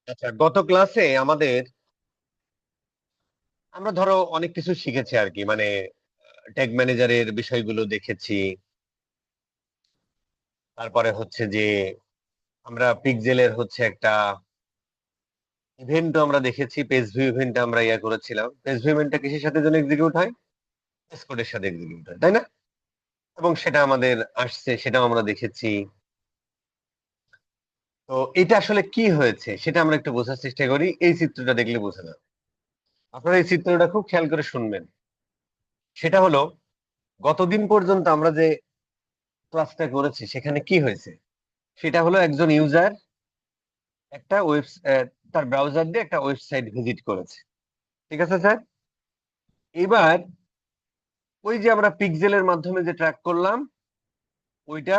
আচ্ছা, গত ক্লাসে আমরা ধরো অনেক কিছু শিখেছি আর কি, মানে ট্যাগ ম্যানেজারের বিষয়গুলো দেখেছি। তারপরে হচ্ছে যে আমরা পিক্সেলের হচ্ছে একটা ইভেন্টও আমরা দেখেছি, পেজ ভিউ ইভেন্ট আমরা করেছিলাম। পেজ ভিউ ইভেন্টটা কিসের সাথে যেন এক্সিকিউট হয়? কোডের সাথে এক্সিকিউট হয়, তাই না? এবং সেটা আমাদের আসছে, সেটাও আমরা দেখেছি। তো এটা আসলে কি হয়েছে সেটা আমরা একটু বোঝার চেষ্টা করি, এই চিত্রটা দেখলে বোঝা যাবে। আপনারা এই চিত্রটা খুব খেয়াল করে শুনবেন। সেটা হলো, গতদিন পর্যন্ত আমরা যে ক্লাসটা করেছি সেখানে কি হয়েছে, সেটা হলো একজন ইউজার একটা তার ব্রাউজার দিয়ে একটা ওয়েবসাইট ভিজিট করেছে। ঠিক আছে স্যার? এবার ওই যে আমরা পিক্সেলের মাধ্যমে যে ট্র্যাক করলাম, ওইটা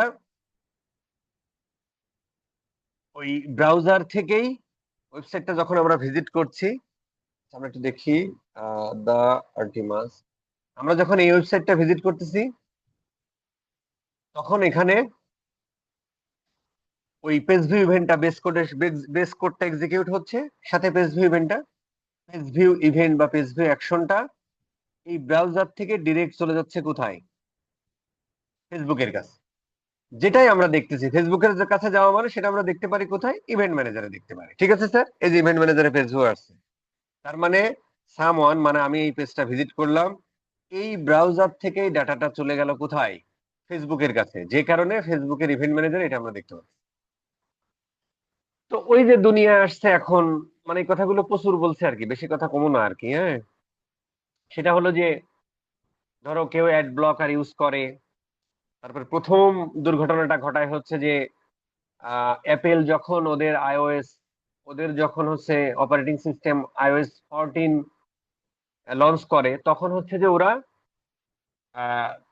ওই ব্রাউজার থেকেই ওয়েবসাইটটা যখন আমরা ভিজিট করছি, আমরা একটু দেখি দা আর্টিমাস। আমরা যখন এই ওয়েবসাইটটা ভিজিট করতেছি, তখন এখানে ওই পেজ ভিউ ইভেন্টটা বেস কোডটা এক্সিকিউট হচ্ছে, সাথে পেজ ভিউ ইভেন্টটা, পেজ ভিউ ইভেন্ট বা পেজ ভিউ অ্যাকশনটা এই ব্রাউজার থেকে ডিরেক্ট চলে যাচ্ছে কোথায়? ফেসবুকের কাছে। যেটাই আমরা দেখতেছি ফেসবুকের কাছে যাওয়া মানে সেটা আমরা দেখতে পারি কোথায়? ইভেন্ট ম্যানেজারে দেখতে পারি। ঠিক আছে স্যার, এই যে ইভেন্ট ম্যানেজারে পেজ ভিউ আসছে, তার মানে সামওয়ান, মানে আমি এই পেজটা ভিজিট করলাম, এই ব্রাউজার থেকেই ডাটাটা চলে গেল কোথায়? ফেসবুকের কাছে, যে কারণে ফেসবুকের ইভেন্ট ম্যানেজার এটা আমরা দেখতে পাচ্ছি। তো ওই যে দুনিয়া আসছে এখন, মানে এই কথাগুলো প্রচুর বলছে আর কি, বেশি কথা কমো না আর কি। হ্যাঁ, সেটা হলো যে ধরো কেউ অ্যাড ব্লকার ইউজ করে। তারপর প্রথম দুর্ঘটনাটা ঘটায় হচ্ছে যে অ্যাপেল যখন ওদের যখন হচ্ছে অপারেটিং সিস্টেম iOS 14 লঞ্চ করে, তখন হচ্ছে যে ওরা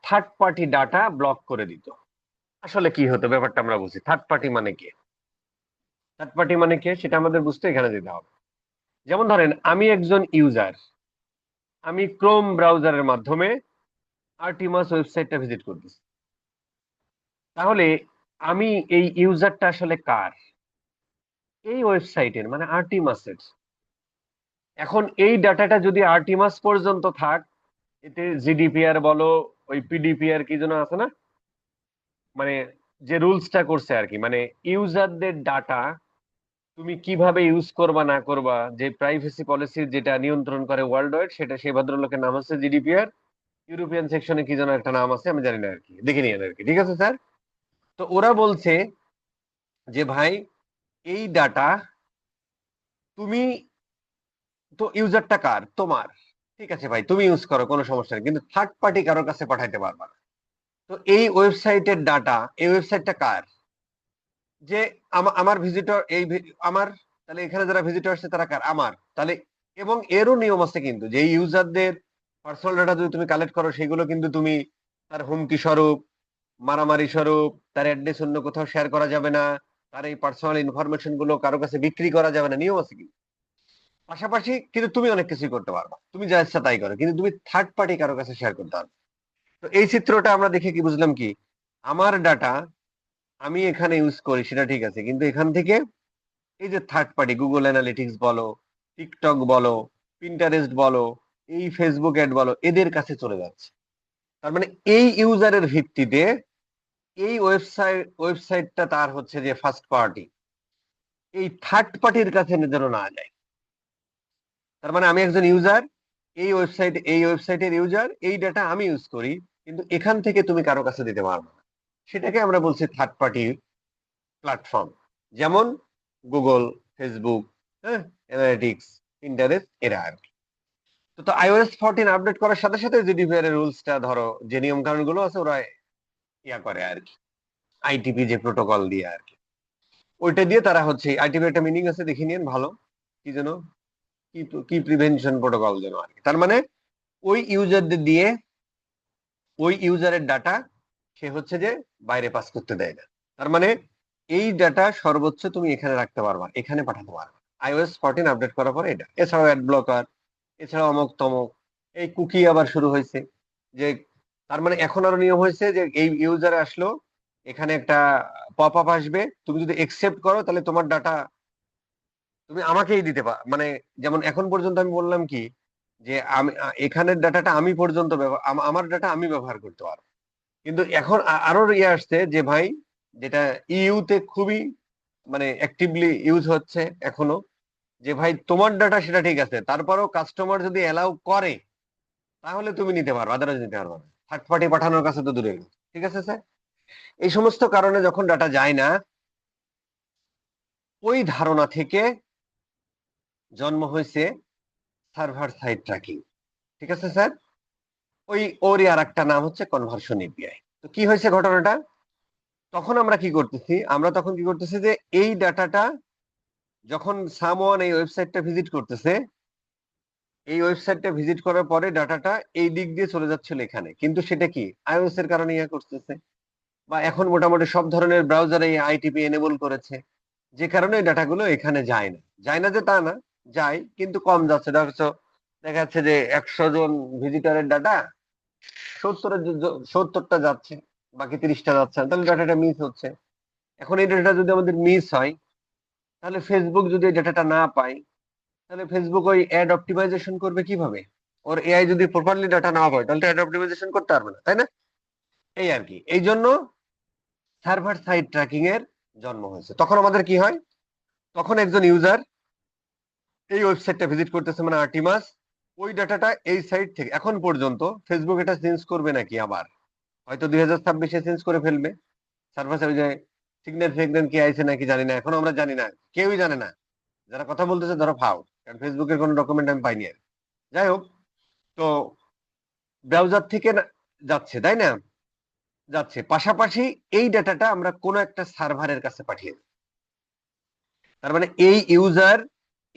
থার্ড পার্টি ডাটা ব্লক করে দিত। আসলে কি হতো ব্যাপারটা আমরা বুঝি। থার্ড পার্টি মানে কি, থার্ড পার্টি মানে কি সেটা আমাদের বুঝতে এখানে দিতে হবে। যেমন ধরেন আমি একজন ইউজার, আমি ক্রোম ব্রাউজারের মাধ্যমে আর্টিমাস ওয়েবসাইটটা ভিজিট করতেছি। তাহলে আমি এই ইউজারটা আসলে কার? এই ওয়েবসাইটের, মানে আর্টিমাসের। এখন এই ডাটাটা যদি আর্টিমাস পর্যন্ত থাক, এতে জিডিপিআর বলো, ওই পিডিপিআর কি যেন আছে না, মানে যে রুলসটা করছে আর কি, মানে ইউজারদের ডাটা তুমি কিভাবে ইউজ করবা না করবা, যে প্রাইভেসি পলিসি যেটা নিয়ন্ত্রণ করে ওয়ার্ল্ড ওয়াইড, সেটা সেই ভদ্রলোকের নাম হচ্ছে জিডিপিআর। ইউরোপিয়ান সেকশনে কি যেন একটা নাম আছে, আমি জানি না আর কি, দেখে নিন আর কি। ঠিক আছে স্যার? তো ওরা বলছে যে ভাই, এই ডাটা তুমি, তো ইউজারটা কার? তোমার। ঠিক আছে ভাই, তুমি ইউজ করো, কোনো সমস্যা নেই, কিন্তু থার্ড পার্টি কারোর কাছে পাঠাইতে পারবা না। তো এই ওয়েবসাইটের ডাটা, এই ওয়েবসাইটটা কার? যে আমার ভিজিটর, আমার, তাহলে এখানে যারা ভিজিটর আসছে তারা কার? আমার। তাহলে এবং এরও নিয়ম আছে কিন্তু, যে ইউজারদের পার্সোনাল ডাটা যদি তুমি কালেক্ট করো, সেগুলো কিন্তু তুমি তার হুমকি স্বরূপ, মারামারি স্বরূপ, তার অ্যাড্রেস অন্য কোথাও শেয়ার করা যাবে না, তার এই পার্সোনাল ইনফরমেশন গুলো কারো কাছে বিক্রি করা যাবে না, নিয়ম আছে কিন্তু। পাশাপাশি কিন্তু তুমি অনেক কিছুই করতে পারবা, তুমি যা ইচ্ছা তাই করো, কিন্তু তুমি থার্ড পার্টি কারো কাছে শেয়ার করতে পারবে। তো এই চিত্রটা আমরা দেখে কি বুঝলাম? কি আমার ডাটা আমি এখানে ইউজ করি সেটা ঠিক আছে, কিন্তু এখান থেকে এই যে থার্ড পার্টি, গুগল অ্যানালিটিক্স বলো, টিকটক বলো, পিন্টারেস্ট বলো, এই ফেসবুক অ্যাড বলো, এদের কাছে চলে যাচ্ছে। তার মানে এই ইউজারের ভিত্তিতে এই ওয়েবসাইটটা তার হচ্ছে যে ফার্স্ট পার্টি, এই থার্ড পার্টির কাছে যেন না যায়। তার মানে আমি একজন ইউজার, এই ওয়েবসাইটের ইউজার, এই ডাটা আমি ইউজ করি, কিন্তু এখান থেকে তুমি কারো কাছে দিতে পারবে না। সেটাকে আমরা বলছি থার্ড পার্টি প্ল্যাটফর্ম। যেমন গুগল, ফেসবুক, হ্যাঁ, অ্যানালিটিক্স, ইন্টারেস্ট, এরা আর কি। তো iOS 14 আপডেট করার সাথে সাথে জিডিপিআর এর রুলসটা, ধরো যে নিয়ম কানুন গুলো আছে, ওরা করে আর কি, আইটিপি যে প্রোটোকল দিয়ে আর কি, ওইটা দিয়ে তারা হচ্ছে, আইটিপি একটা মিনিং আছে, দেখে নিন ভালো, কি যেন, কি কি প্রিভেনশন প্রোটোকল যেন আর কি। তার মানে ওই ইউজারদের দিয়ে ওই ইউজারের ডাটা সে হচ্ছে যে বাইরে পাস করতে দেয় না। তার মানে এই ডাটা সর্বোচ্চ তুমি এখানে রাখতে পারবা, এখানে পাঠাতে পারবা। iOS 14 আপডেট করার পরে এটা, এছাড়াও অ্যাড ব্লকার, এছাড়াও অমুক তমক, এই কুকি আবার শুরু হয়েছে। যে তার মানে এখন আরো নিয়ম হয়েছে যে এই ইউজারে আসলো, এখানে একটা পপ আপ আসবে, তুমি যদি একসেপ্ট করো তাহলে তোমার ডাটা তুমি আমাকেই দিতে পার, মানে যেমন এখন পর্যন্ত আমি বললাম কি, যে আমি এখানের ডাটাটা আমি পর্যন্ত আমার ডাটা আমি ব্যবহার করতে পারবো। কিন্তু এখন আরো ইয়ে আসছে যে ভাই, যেটা ইউতে খুবই মানে অ্যাক্টিভলি ইউজ হচ্ছে এখনো, যে ভাই তোমার ডাটা সেটা ঠিক আছে, তারপরেও কাস্টমার যদি অ্যালাউ করে তাহলে তুমি নিতে পারো, আদারওয়াইজ নিতে পারবে না। থার্ড পার্টি পাঠানোর কাছে তো দূরে। ঠিক আছে স্যার, এই সমস্ত কারণে যখন ডাটা যায় না, ওই ধারণা থেকে জন্ম হয়েছে সার্ভার সাইড ট্র্যাকিং। ঠিক আছে স্যার, ওরই আর একটা নাম হচ্ছে কনভার্সন এপিআই। তো কি হয়েছে ঘটনাটা, তখন আমরা কি করতেছি, যে এই ডাটাটা যখন সামওয়ান এই ওয়েবসাইটটা ভিজিট করতেছে, এই ওয়েবসাইটটা ভিজিট করার পরে ডাটাটা এই দিক দিয়ে চলে যাচ্ছিল এখানে, কিন্তু সেটা কি আইওএস এর কারণে ইয়া করতেছে, বা এখন মোটামুটি সব ধরনের ব্রাউজারে এই আইটিপি এনেবল করেছে, যে কারণে এই ডাটাগুলো এখানে যায় না। যায় না যে তা না, যায় কিন্তু কম যাচ্ছে। দেখা যাচ্ছে যে 100 জন ভিজিটরের ডাটা 70টা যাচ্ছে, বাকি 30টা যাচ্ছে না, তাহলে ডাটাটা মিস হচ্ছে। এখন এই ডাটাটা যদি আমাদের মিস হয়, তাহলে ফেসবুক যদি এই ডাটাটা না পায়, তাহলে ফেসবুক ওই অ্যাড অপটিমাইজেশন করবে কিভাবে? ওর এআই যদি প্রপারলি ডাটা না পায়, তাহলে তো অ্যাড অপটিমাইজেশন করতে পারবে না, তাই না? এই আর কি, এই জন্য সার্ভার সাইড ট্র্যাকিং এর জন্ম হয়েছে। তখন আমাদের কি হয়, তখন একজন ইউজার এই ওয়েবসাইটটা ভিজিট করতেছে, মানে আর্টিমাস, ওই ডাটাটা এই সাইট থেকে, এখন পর্যন্ত ফেসবুক এটা চেঞ্জ করবে নাকি আবার, হয়তো 2026-এ চেঞ্জ করে ফেলবে। সার্ভার সাইড যে সিগন্যাল ফিগন্যাল কি আইছে নাকি জানি না, এখন আমরা জানি না, কেউই জানে না। যারা কথা বলতেছে ধরো ফাও, কারণ ফেসবুকের কোনো ডকুমেন্ট আমি পাইনি আর। যাই হোক, তো ব্রাউজার থেকে যাচ্ছে, তাই না? যাচ্ছে, পাশাপাশি এই ডাটাটা আমরা কোনো একটা সার্ভারের কাছে পাঠিয়ে দিই। তার মানে এই ইউজার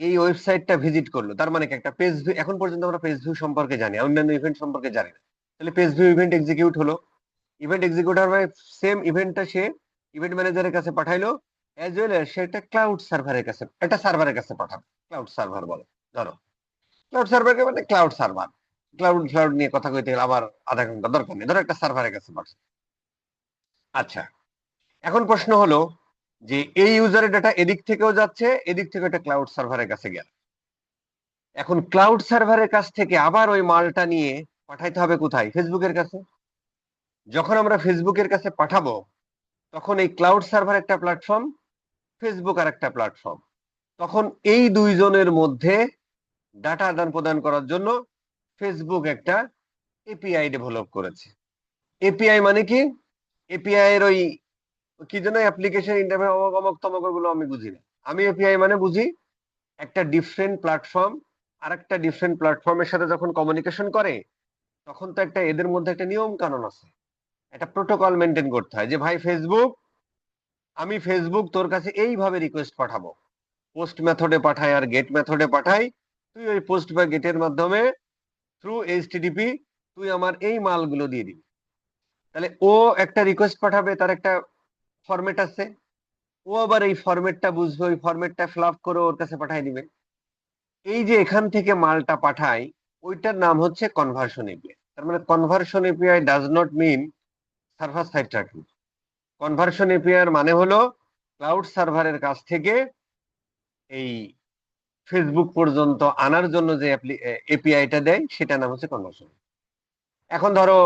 এই ওয়েবসাইটটা ভিজিট করলো, তার মানে কি একটা পেজ ভিউ, এখন পর্যন্ত আমরা পেজ ভিউ সম্পর্কে জানি, অন্যান্য ইভেন্ট সম্পর্কে জানি না। তাহলে পেজ ভিউ ইভেন্ট এক্সিকিউট হলো, ইভেন্ট এক্সিকিউট হওয়ার মানে সেম ইভেন্টটা সে ইভেন্ট ম্যানেজারের কাছে পাঠাইলো, অ্যাজ ওয়েল এস সে একটা ক্লাউড সার্ভারের কাছে, একটা সার্ভারের কাছে পাঠাবে। ক্লাউড সার্ভার বলে, ধরো ক্লাউড সার্ভারকে মানে ক্লাউড সার্ভার, ক্লাউড ক্লাউড নিয়ে কথা কইতে গেলে আবার আধা ঘন্টা দরকার নেই, ধরো একটা সার্ভারের কাছে পাঠাবে। আচ্ছা, এখন প্রশ্ন হলো যে এই ইউজারের ডাটা এদিক থেকেও যাচ্ছে, এদিক থেকে একটা ক্লাউড সার্ভারের কাছে গেল। এখন ক্লাউড সার্ভারের কাছ থেকে আবার ওই মালটা নিয়ে পাঠাইতে হবে কোথায়? ফেসবুকের কাছে। যখন আমরা ফেসবুকের কাছে পাঠাবো, তখন এই ক্লাউড সার্ভার একটা প্ল্যাটফর্ম, ফেসবুক আর একটা প্ল্যাটফর্ম, তখন এই দুইজনের মধ্যে ডাটা আদান প্রদান করার জন্য ফেসবুক একটা এপিআই ডেভেলপ করেছে। এপিআই মানে কি? এপিআই এর ওই কি যেন অ্যাপ্লিকেশন ইন্টারফেস অমক অমক তমক, গুলো আমি বুঝি না। আমি এপিআই মানে বুঝি একটা ডিফারেন্ট প্ল্যাটফর্ম আর একটা ডিফারেন্ট প্ল্যাটফর্মের সাথে যখন কমিউনিকেশন করে, তখন তো একটা এদের মধ্যে একটা নিয়ম কানুন আছে, একটা প্রোটোকল মেনটেন করতে হয়, যে ভাই ফেসবুক, আমি ফেসবুক তোর কাছে এইভাবে রিকোয়েস্ট পাঠাবো, পোস্ট মেথডে পাঠাই আর গেট মেথডে পাঠাই, তুই ওই পোস্ট বা গেটের মাধ্যমে থ্রু এইচটিটিপি তুই আমার এই মালগুলো দিয়ে দিবি। তাহলে ও একটা রিকোয়েস্ট পাঠাবে, তার একটা ফরম্যাট আছে, ও আবার এই ফরম্যাটটা বুঝবে, ওই ফরম্যাটটা ফিল আপ করে ওর কাছে পাঠাই দিবে। এই যে এখান থেকে মালটা পাঠাই, ওইটার নাম হচ্ছে কনভার্সন এপিআই। তার মানে conversion API does not mean server side tracking. Conversion API এর মানে হলো ক্লাউড সার্ভারের কাছ থেকে এই ফেসবুক পর্যন্ত আনার জন্য যে এপিআইটা দেয়, সেটা নাম হচ্ছে কনভার্সন। এখন ধরো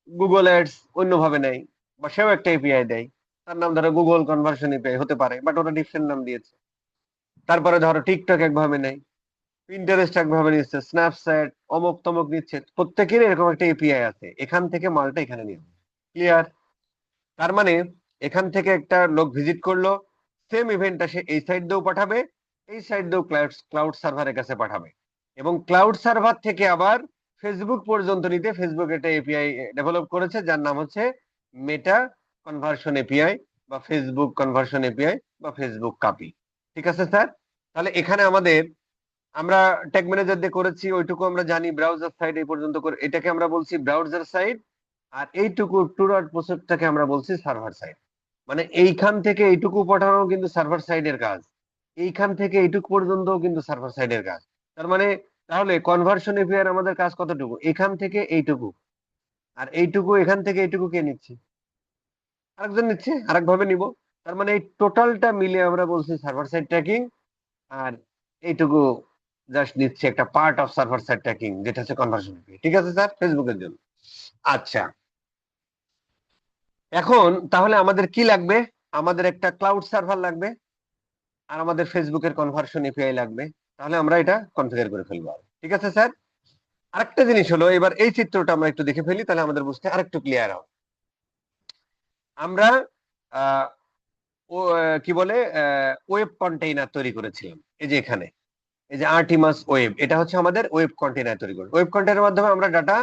গুগল অ্যাডস অন্যভাবে নেয়, বা সেও একটা এপিআই দেয়, তার নাম ধরো গুগল কনভার্সন এপিআই হতে পারে, বাট ওরা ডিফারেন্ট নাম দিয়েছে। তারপরে ধরো টিকটক একভাবে নেয়, পিন্টারেস্ট একভাবে নিচ্ছে, স্ন্যাপচ্যাট অমুক তমক নিচ্ছে, প্রত্যেকের এরকম একটা এপিআই আছে, এখান থেকে মালটা এখানে নিয়ে। ক্লিয়ার? তার মানে এখান থেকে একটা লোক ভিজিট করলো, সেম ইভেন্টটা সে এই সাইড দিয়েও পাঠাবে, এই সাইড দিয়েও ক্লাউড সার্ভারের কাছে পাঠাবে, এবং ক্লাউড সার্ভার থেকে আবার ফেসবুক পর্যন্ত নিতে ফেসবুক একটা এপিআই ডেভেলপ করেছে, যার নাম হচ্ছে মেটা কনভার্সন এপিআই, বা ফেসবুক কনভার্সন এপিআই, বা ফেসবুক কাপি। ঠিক আছে স্যার, তাহলে এখানে আমাদের, আমরা ট্যাগ ম্যানেজার দিয়ে করেছি ওইটুকু আমরা জানি, ব্রাউজার সাইড এই পর্যন্ত করে এটাকে আমরা বলছি ব্রাউজার সাইড, আর এইটুকু টু ডট প্রসেসটাকে আমরা বলছি সার্ভার সাইড। মানে এইখান থেকে এইটুকু পাঠানো কিন্তু সার্ভার সাইডের কাজ, এইখান থেকে এইটুকু পর্যন্ত কিন্তু সার্ভার সাইডের কাজ। তার মানে তাহলে কনভার্সন এপিআই আমাদের কাজ কতটুকু? এখান থেকে এইটুকু, আর এইটুকু এখান থেকে এইটুকু কে নিচ্ছে? আরেকজন নিচ্ছে, আরেক ভাবে নিব। তার মানে এই টোটালটা মিলে আমরা বলছি সার্ভার সাইড ট্র্যাকিং, আর এইটুকু জাস্ট নিচ্ছে একটা part of server side tracking, যেটা হচ্ছে কনভার্সন ফি। ঠিক আছে স্যার, ফেসবুকের জন্য। আচ্ছা, এখন তাহলে আমাদের কি লাগবে? আমাদের একটা ক্লাউড সার্ভার লাগবে, আর আমাদের ফেসবুকের কনভার্সন এপিআই লাগবে। তাহলে আমরা এটা কনফিগার করে ফেলবো। ঠিক আছে স্যার। আরেকটা জিনিস হলো, এবার এই চিত্রটা আমরা একটু দেখে ফেলি, তাহলে আমাদের বুঝতে আরেকটু ক্লিয়ার হবে। আমরা আহ কি বলে ওয়েব কন্টেইনার তৈরি করেছিলাম, এই যে এখানে, এই যে আর্টিমাস ওয়েব, এটা হচ্ছে আমাদের ওয়েব কন্টেইনার তৈরি করে। ওয়েব কন্টেইনারের মাধ্যমে আমরা ডাটা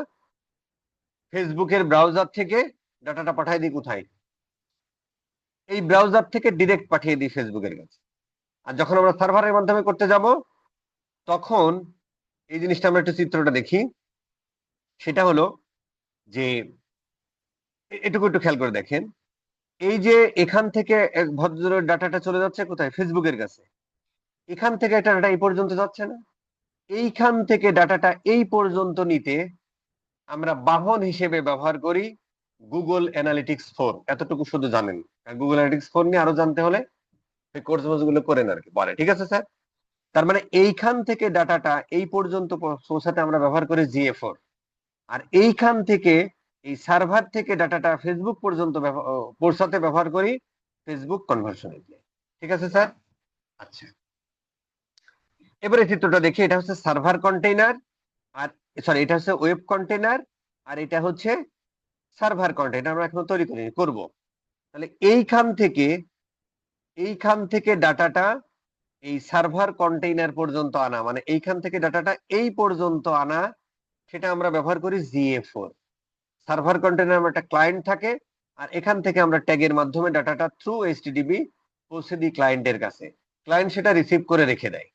ফেসবুকের ব্রাউজার থেকে ডাটাটা পাঠিয়ে দিই কোথায়? এই ব্রাউজার থেকে ডিরেক্ট পাঠিয়ে দিই ফেসবুকের কাছে। আর যখন আমরা সার্ভারের মাধ্যমে করতে যাব, তখন এই জিনিসটা আমরা একটু চিত্রটা দেখি। সেটা হলো যে এটুকু একটু খেয়াল করে দেখেন, এই যে এখান থেকে এক ভদ্রের ডাটাটা চলে যাচ্ছে কোথায়? ফেসবুকের কাছে। এখান থেকে একটা ডাটা এই পর্যন্ত যাচ্ছে না? এইখান থেকে ডাটাটা এই পর্যন্ত নিতে আমরা বাহন হিসেবে ব্যবহার করি গুগল অ্যানালিটিক্স 4। এতটুকু শুধু জানেন। গুগল অ্যানালিটিক্স 4 নিয়ে আরো জানতে হলে এই কোর্স গুলো করেন আর কি পরে। ঠিক আছে স্যার। তার মানে এইখান থেকে ডাটাটা এই পর্যন্ত পৌঁছাতে আমরা ব্যবহার করি GA4। আর এইখান থেকে এই সার্ভার থেকে ডাটাটা ফেসবুক পর্যন্ত পৌঁছাতে ব্যবহার করি ফেসবুক কনভার্সন এপিআই। ঠিক আছে স্যার। আচ্ছা, এবারে চিত্রটা দেখি। এটা হচ্ছে সার্ভার কন্টেইনার, আর সরি, এটা হচ্ছে ওয়েব কন্টেইনার, আর এটা হচ্ছে সার্ভার কন্টেইনার। আমরা এখনো তৈরি করিনি, করব। তাহলে এইখান থেকে ডাটাটা এই সার্ভার কন্টেইনার পর্যন্ত আনা, মানে এইখান থেকে ডাটাটা এই পর্যন্ত আনা, সেটা আমরা ব্যবহার করি GA4। সার্ভার কন্টেইনার আমার একটা ক্লায়েন্ট থাকে, আর এখান থেকে আমরা ট্যাগের মাধ্যমে ডাটাটা থ্রু HTTP পৌঁছে দিই ক্লায়েন্টের কাছে। ক্লায়েন্ট সেটা রিসিভ করে রেখে দেয়।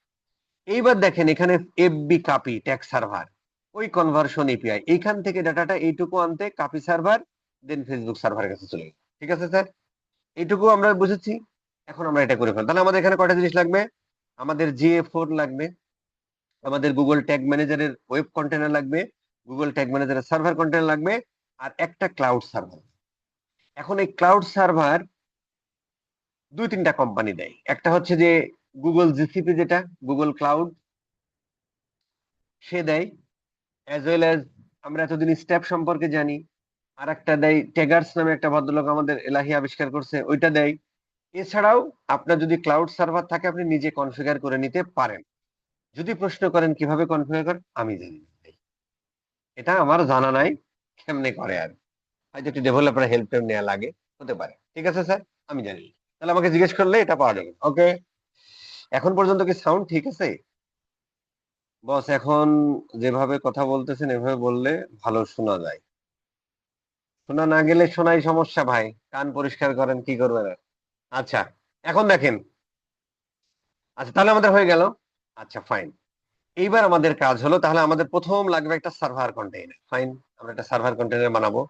এইবার দেখেন এখানে FB কাপি ট্যাগ সার্ভার, ওই কনভার্সন এপিআই, এইখান থেকে ডাটাটা এইটুকু আনতে কাপি সার্ভার, দেন ফেসবুক সার্ভারের কাছে চলে গেল। ঠিক আছে স্যার, এইটুকু আমরা বুঝেছি। এখন আমরা এটা করে ফেল। তাহলে আমাদের এখানে কয়টা জিনিস লাগবে? আমাদের GA4 লাগবে, আমাদের গুগল ট্যাগ ম্যানেজারের ওয়েব কন্টেনার লাগবে, গুগল ট্যাগ ম্যানেজারের সার্ভার কন্টেনার লাগবে, আর একটা ক্লাউড সার্ভার। এখন এই ক্লাউড সার্ভার দুই তিনটা কোম্পানি দেয়। একটা হচ্ছে যে গুগল GCP, যেটা গুগল ক্লাউড, সে দেয়, অ্যাজ ওয়েল অ্যাজ আমরা এতদিন স্টেপ সম্পর্কে জানি। আর একটা দেয় টেগার্স নামে একটা ভদ্রলোক আমাদের এলাহি আবিষ্কার করছে, ওইটা দেয়। এছাড়াও আপনার যদি ক্লাউড সার্ভার থাকে, আপনি নিজে কনফিগার করে নিতে পারেন। যদি প্রশ্ন করেন কিভাবে কনফিগার করেন, আমি জানি না, এটা আমার জানা নাই কেমনে করে। আর হয়তো একটু ডেভেলপার হেল্প নেওয়া লাগে, হতে পারে। ঠিক আছে স্যার, আমি জানি না। তাহলে আমাকে জিজ্ঞেস করলে এটা পাওয়া যাবে। ওকে, এখন পর্যন্ত কি সাউন্ড ঠিক আছে? বস, এখন যেভাবে কথা বলতেছেন এভাবে বললে ভালো শোনা যায়। শোনা না গেলে শোনাই সমস্যা ভাই, কান পরিষ্কার করেন, কি করবেন আর। আচ্ছা, এখন দেখেন। আচ্ছা, তাহলে আমাদের হয়ে গেল। আচ্ছা, ফাইন। এইবার আমাদের কাজ হলো, তাহলে আমাদের প্রথম লাগবে একটা সার্ভার কন্টেইনার। ফাইন, আমরা একটা সার্ভার কন্টেইনার বানাবো।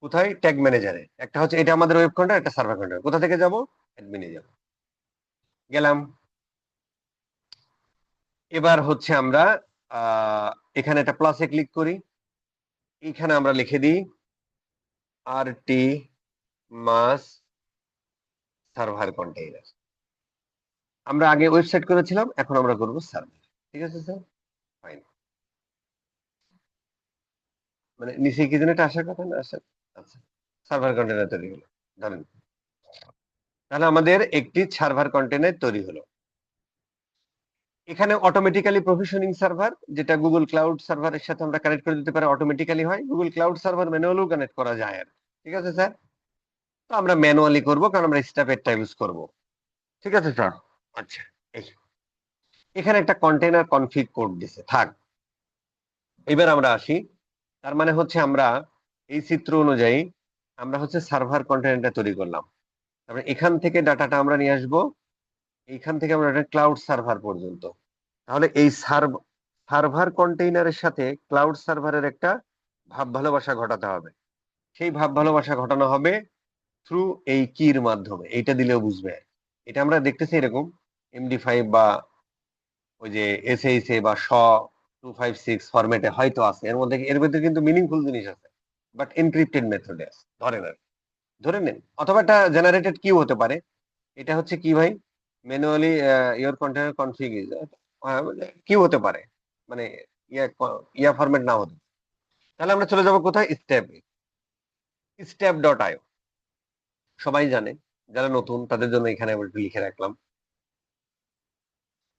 কোথায়? ট্যাগ ম্যানেজারে। একটা হচ্ছে এটা আমাদের ওয়েব কন্টেইনার, একটা সার্ভার কন্টেইনার। কোথা থেকে যাব? অ্যাডমিনে যাব। গেলাম। এবার হচ্ছে আমরা এখানে একটা প্লাসে ক্লিক করি। এখানে আমরা লিখে দিই RT মাস সার্ভার কন্টেইনার। আমরা আগে ওয়েবসাইট করেছিলাম, এখন আমরা করব সার্ভার। ঠিক আছে স্যার, ফাইন। মানে নিচে কি যেন এটা আসার কথা না, আসার। আচ্ছা, সার্ভার কন্টেইনার তৈরি হলো, ধরেন। তাহলে আমাদের একটি সার্ভার কন্টেইনার তৈরি হলো। এখানে অটোমেটিক্যালি প্রভিশনিং সার্ভার, যেটা গুগল ক্লাউড সার্ভারের সাথে আমরা কানেক্ট করে দিতে পারি, অটোমেটিক্যালি হয়। গুগল ক্লাউড সার্ভার ম্যানুয়ালিও কানেক্ট করা যায় আর। ঠিক আছে স্যার, তো আমরা ম্যানুয়ালি করব, কারণ আমরা স্টাফেরটা ইউজ করব। ঠিক আছে স্যার। আচ্ছা, এই এখানে একটা কন্টেইনার কনফিগ কোড দিছে, থাক। এবার আমরা আসি। তার মানে হচ্ছে আমরা এই চিত্র অনুযায়ী আমরা হচ্ছে সার্ভার কন্টেইনারটা তৈরি করলাম। তারপরে এখান থেকে ডাটাটা আমরা নিয়ে আসবো, এইখান থেকে আমরা ক্লাউড সার্ভার পর্যন্ত। তাহলে এই সার্ভার কন্টেইনারের সাথে ক্লাউড সার্ভারের একটা ভাব ভালোবাসা ঘটাতে হবে। সেই ভাব ভালোবাসা ঘটানো হবে থ্রু এই কির মাধ্যমে। এইটা দিলেও বুঝবে। এটা আমরা দেখতেছি এরকম MD5 বা ওই যে SHA বা SHA-256 ফরম্যাটে হয়তো আছে। এর মধ্যে কিন্তু মিনিংফুল জিনিস আছে, বাট এনক্রিপ্টেড মেথডে আছে, ধরে নেন। ধরে নেন, অথবা একটা জেনারেটেড কিউ হতে পারে। এটা হচ্ছে কি ভাই? Manually your container config is, কি হতে পারে, মানে ইয়া ফরম্যাট না হতে। তাহলে আমরা চলে যাব কোথায়, স্টেপ, স্টেপ ডট আইও। সবাই জানে, যারা নতুন তাদের জন্য এখানে আবার একটু লিখে রাখলাম।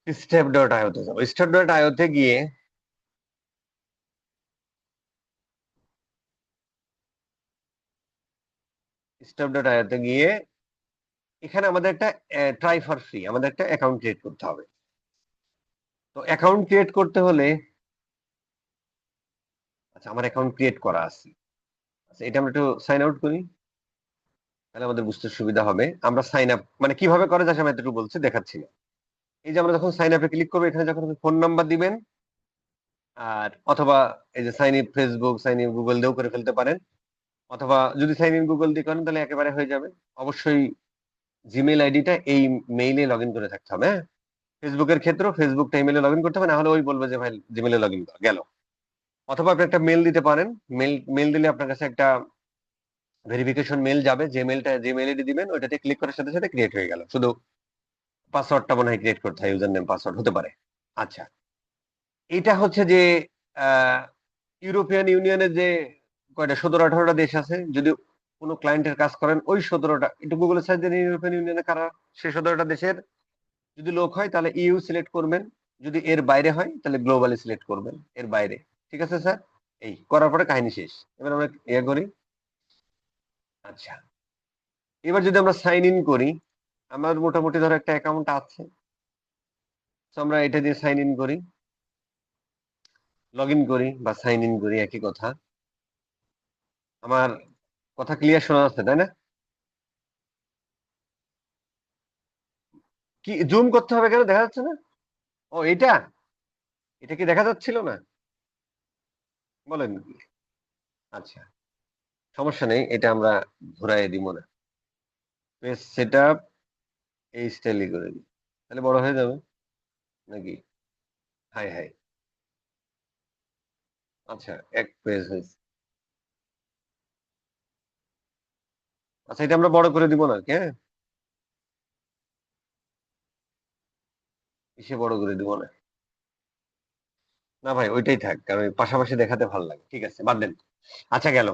স্টেপ ডট আইওতে যাবো। স্টেপ ডট আইওতে গিয়ে স্টেপ ডট আইওতে গিয়ে এখানে আমাদের একটা ট্রাই ফর ফ্রি, আমাদের একটা অ্যাকাউন্ট ক্রিয়েট করতে হবে। তো অ্যাকাউন্ট ক্রিয়েট করতে হলে, আচ্ছা আমার অ্যাকাউন্ট ক্রিয়েট করা আছে, আচ্ছা এটা আমরা একটু সাইন আউট করি, তাহলে আমাদের বুঝতে সুবিধা হবে। আমরা সাইন আপ মানে কিভাবে করে যাচ্ছে আমি এতটুকু বলছি, দেখাচ্ছি না। এই যে আমরা যখন সাইন আপে ক্লিক করবো, এখানে যখন ফোন নাম্বার দিবেন, আর অথবা এই যে sign in Facebook, sign in Google দিয়েও করে ফেলতে পারেন, অথবা যদি সাইন ইন গুগল দিয়ে করেন তাহলে একেবারে হয়ে যাবে। অবশ্যই জিমেল আইডিটা এই মেইলে লগ ইন করে থাকতে হবে, হ্যাঁ। ফেসবুকের ক্ষেত্রে ফেসবুকটা ইমেলে লগ ইন করতে হবে, না হলে ওই বলবে যে ভাই জিমেলে লগ ইন করা গেল। অথবা আপনি একটা মেল দিতে পারেন, মেল মেল দিলে আপনার কাছে একটা ভেরিফিকেশন মেল যাবে, যে মেলটা, যে মেল আইডি দিবেন ওইটাতে ক্লিক করার সাথে সাথে ক্রিয়েট হয়ে গেল। শুধু পাসওয়ার্ডটা মনে হয় ক্রিয়েট করতে হয়, ইউজার নেম পাসওয়ার্ড হতে পারে। আচ্ছা, এটা হচ্ছে যে ইউরোপিয়ান ইউনিয়নের যে কয়টা 17-18টা দেশ আছে, যদি কোনো ক্লায়েন্টের কাজ করেন ওই 17টা, একটু গুগলে সার্চ দিন ইউরোপিয়ান ইউনিয়নে কারা, সেই 17টা দেশের যদি লোক হয় তাহলে ইউ সিলেক্ট করবেন, যদি এর বাইরে হয় তাহলে গ্লোবালি সিলেক্ট করবেন, এর বাইরে। ঠিক আছে স্যার, এই করার পরে কাহিনী শেষ। এবার আমরা ইয়ে করি। আচ্ছা, এবার যদি আমরা সাইন ইন করি, আমার মোটামুটি ধরো একটা অ্যাকাউন্ট আছে, তো আমরা এটা দিয়ে সাইন ইন করি, লগ ইন করি বা সাইন ইন করি, একই কথা। আমার কথা ক্লিয়ার শোনা যাচ্ছে তাই না? কি জুম করতে হবে কেন, দেখা যাচ্ছে না? ও এটা, এটা কি দেখা যাচ্ছিল না? বলেন কি? আচ্ছা, সমস্যা নেই, এটা আমরা ঘুরাই দিব না। পেজ সেট আপ এই স্টাইলে করে দিই, তাহলে বড় হয়ে যাবে নাকি? হাই হাই, আচ্ছা এক পেজ হয়েছে। আচ্ছা এটা আমরা বড় করে দিব না, হ্যাঁ, কিসে বড় করে দিব না? না ভাই ওইটাই থাক, কারণ ওই পাশাপাশি দেখাতে ভালো লাগে। ঠিক আছে, বাদ দেন। আচ্ছা গেল,